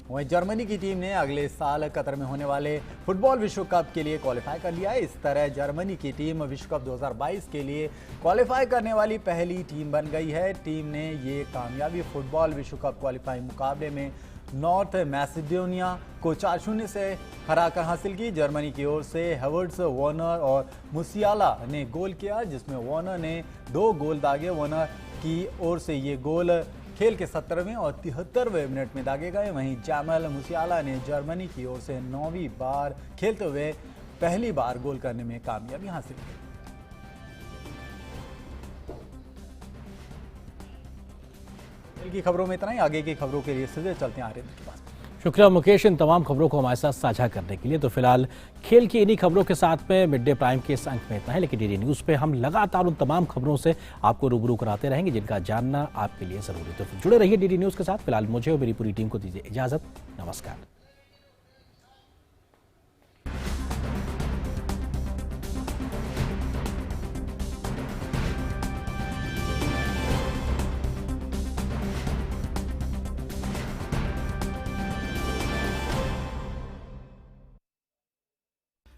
वहीं जर्मनी की टीम ने अगले साल कतर में होने वाले फुटबॉल विश्व कप के लिए क्वालिफाई कर लिया है। इस तरह जर्मनी की टीम विश्व कप 2022 के लिए क्वालिफाई करने वाली पहली टीम बन गई है। टीम ने ये कामयाबी फुटबॉल विश्व कप क्वालिफाइंग मुकाबले में नॉर्थ मैसेडोनिया को 4-0 से हराकर हासिल की। जर्मनी की ओर से हेवर्ट्स, वार्नर और मुसियाला ने गोल किया, जिसमें वार्नर ने 2 गोल दागे। वार्नर की ओर से ये गोल खेल के 17वें और 73वें मिनट में दागे गए। वहीं जैमल मुसियाला ने जर्मनी की ओर से 9वीं बार खेलते हुए पहली बार गोल करने में कामयाबी हासिल की। खेल की खबरों में इतना ही। आगे की खबरों के लिए सीधे चलते हैं आर्यन के पास। शुक्रिया मुकेश, इन तमाम खबरों को हमारे साथ साझा करने के लिए। तो फिलहाल खेल की इन्हीं खबरों के साथ में मिड डे प्राइम के इस अंक में इतना है, लेकिन डीडी न्यूज़ पे हम लगातार उन तमाम खबरों से आपको रूबरू कराते रहेंगे जिनका जानना आपके लिए जरूरी है। तो जुड़े रहिए डीडी न्यूज़ के साथ। फिलहाल मुझे और मेरी पूरी टीम को दीजिए इजाजत। नमस्कार।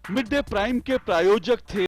मिड डे प्राइम के प्रायोजक थे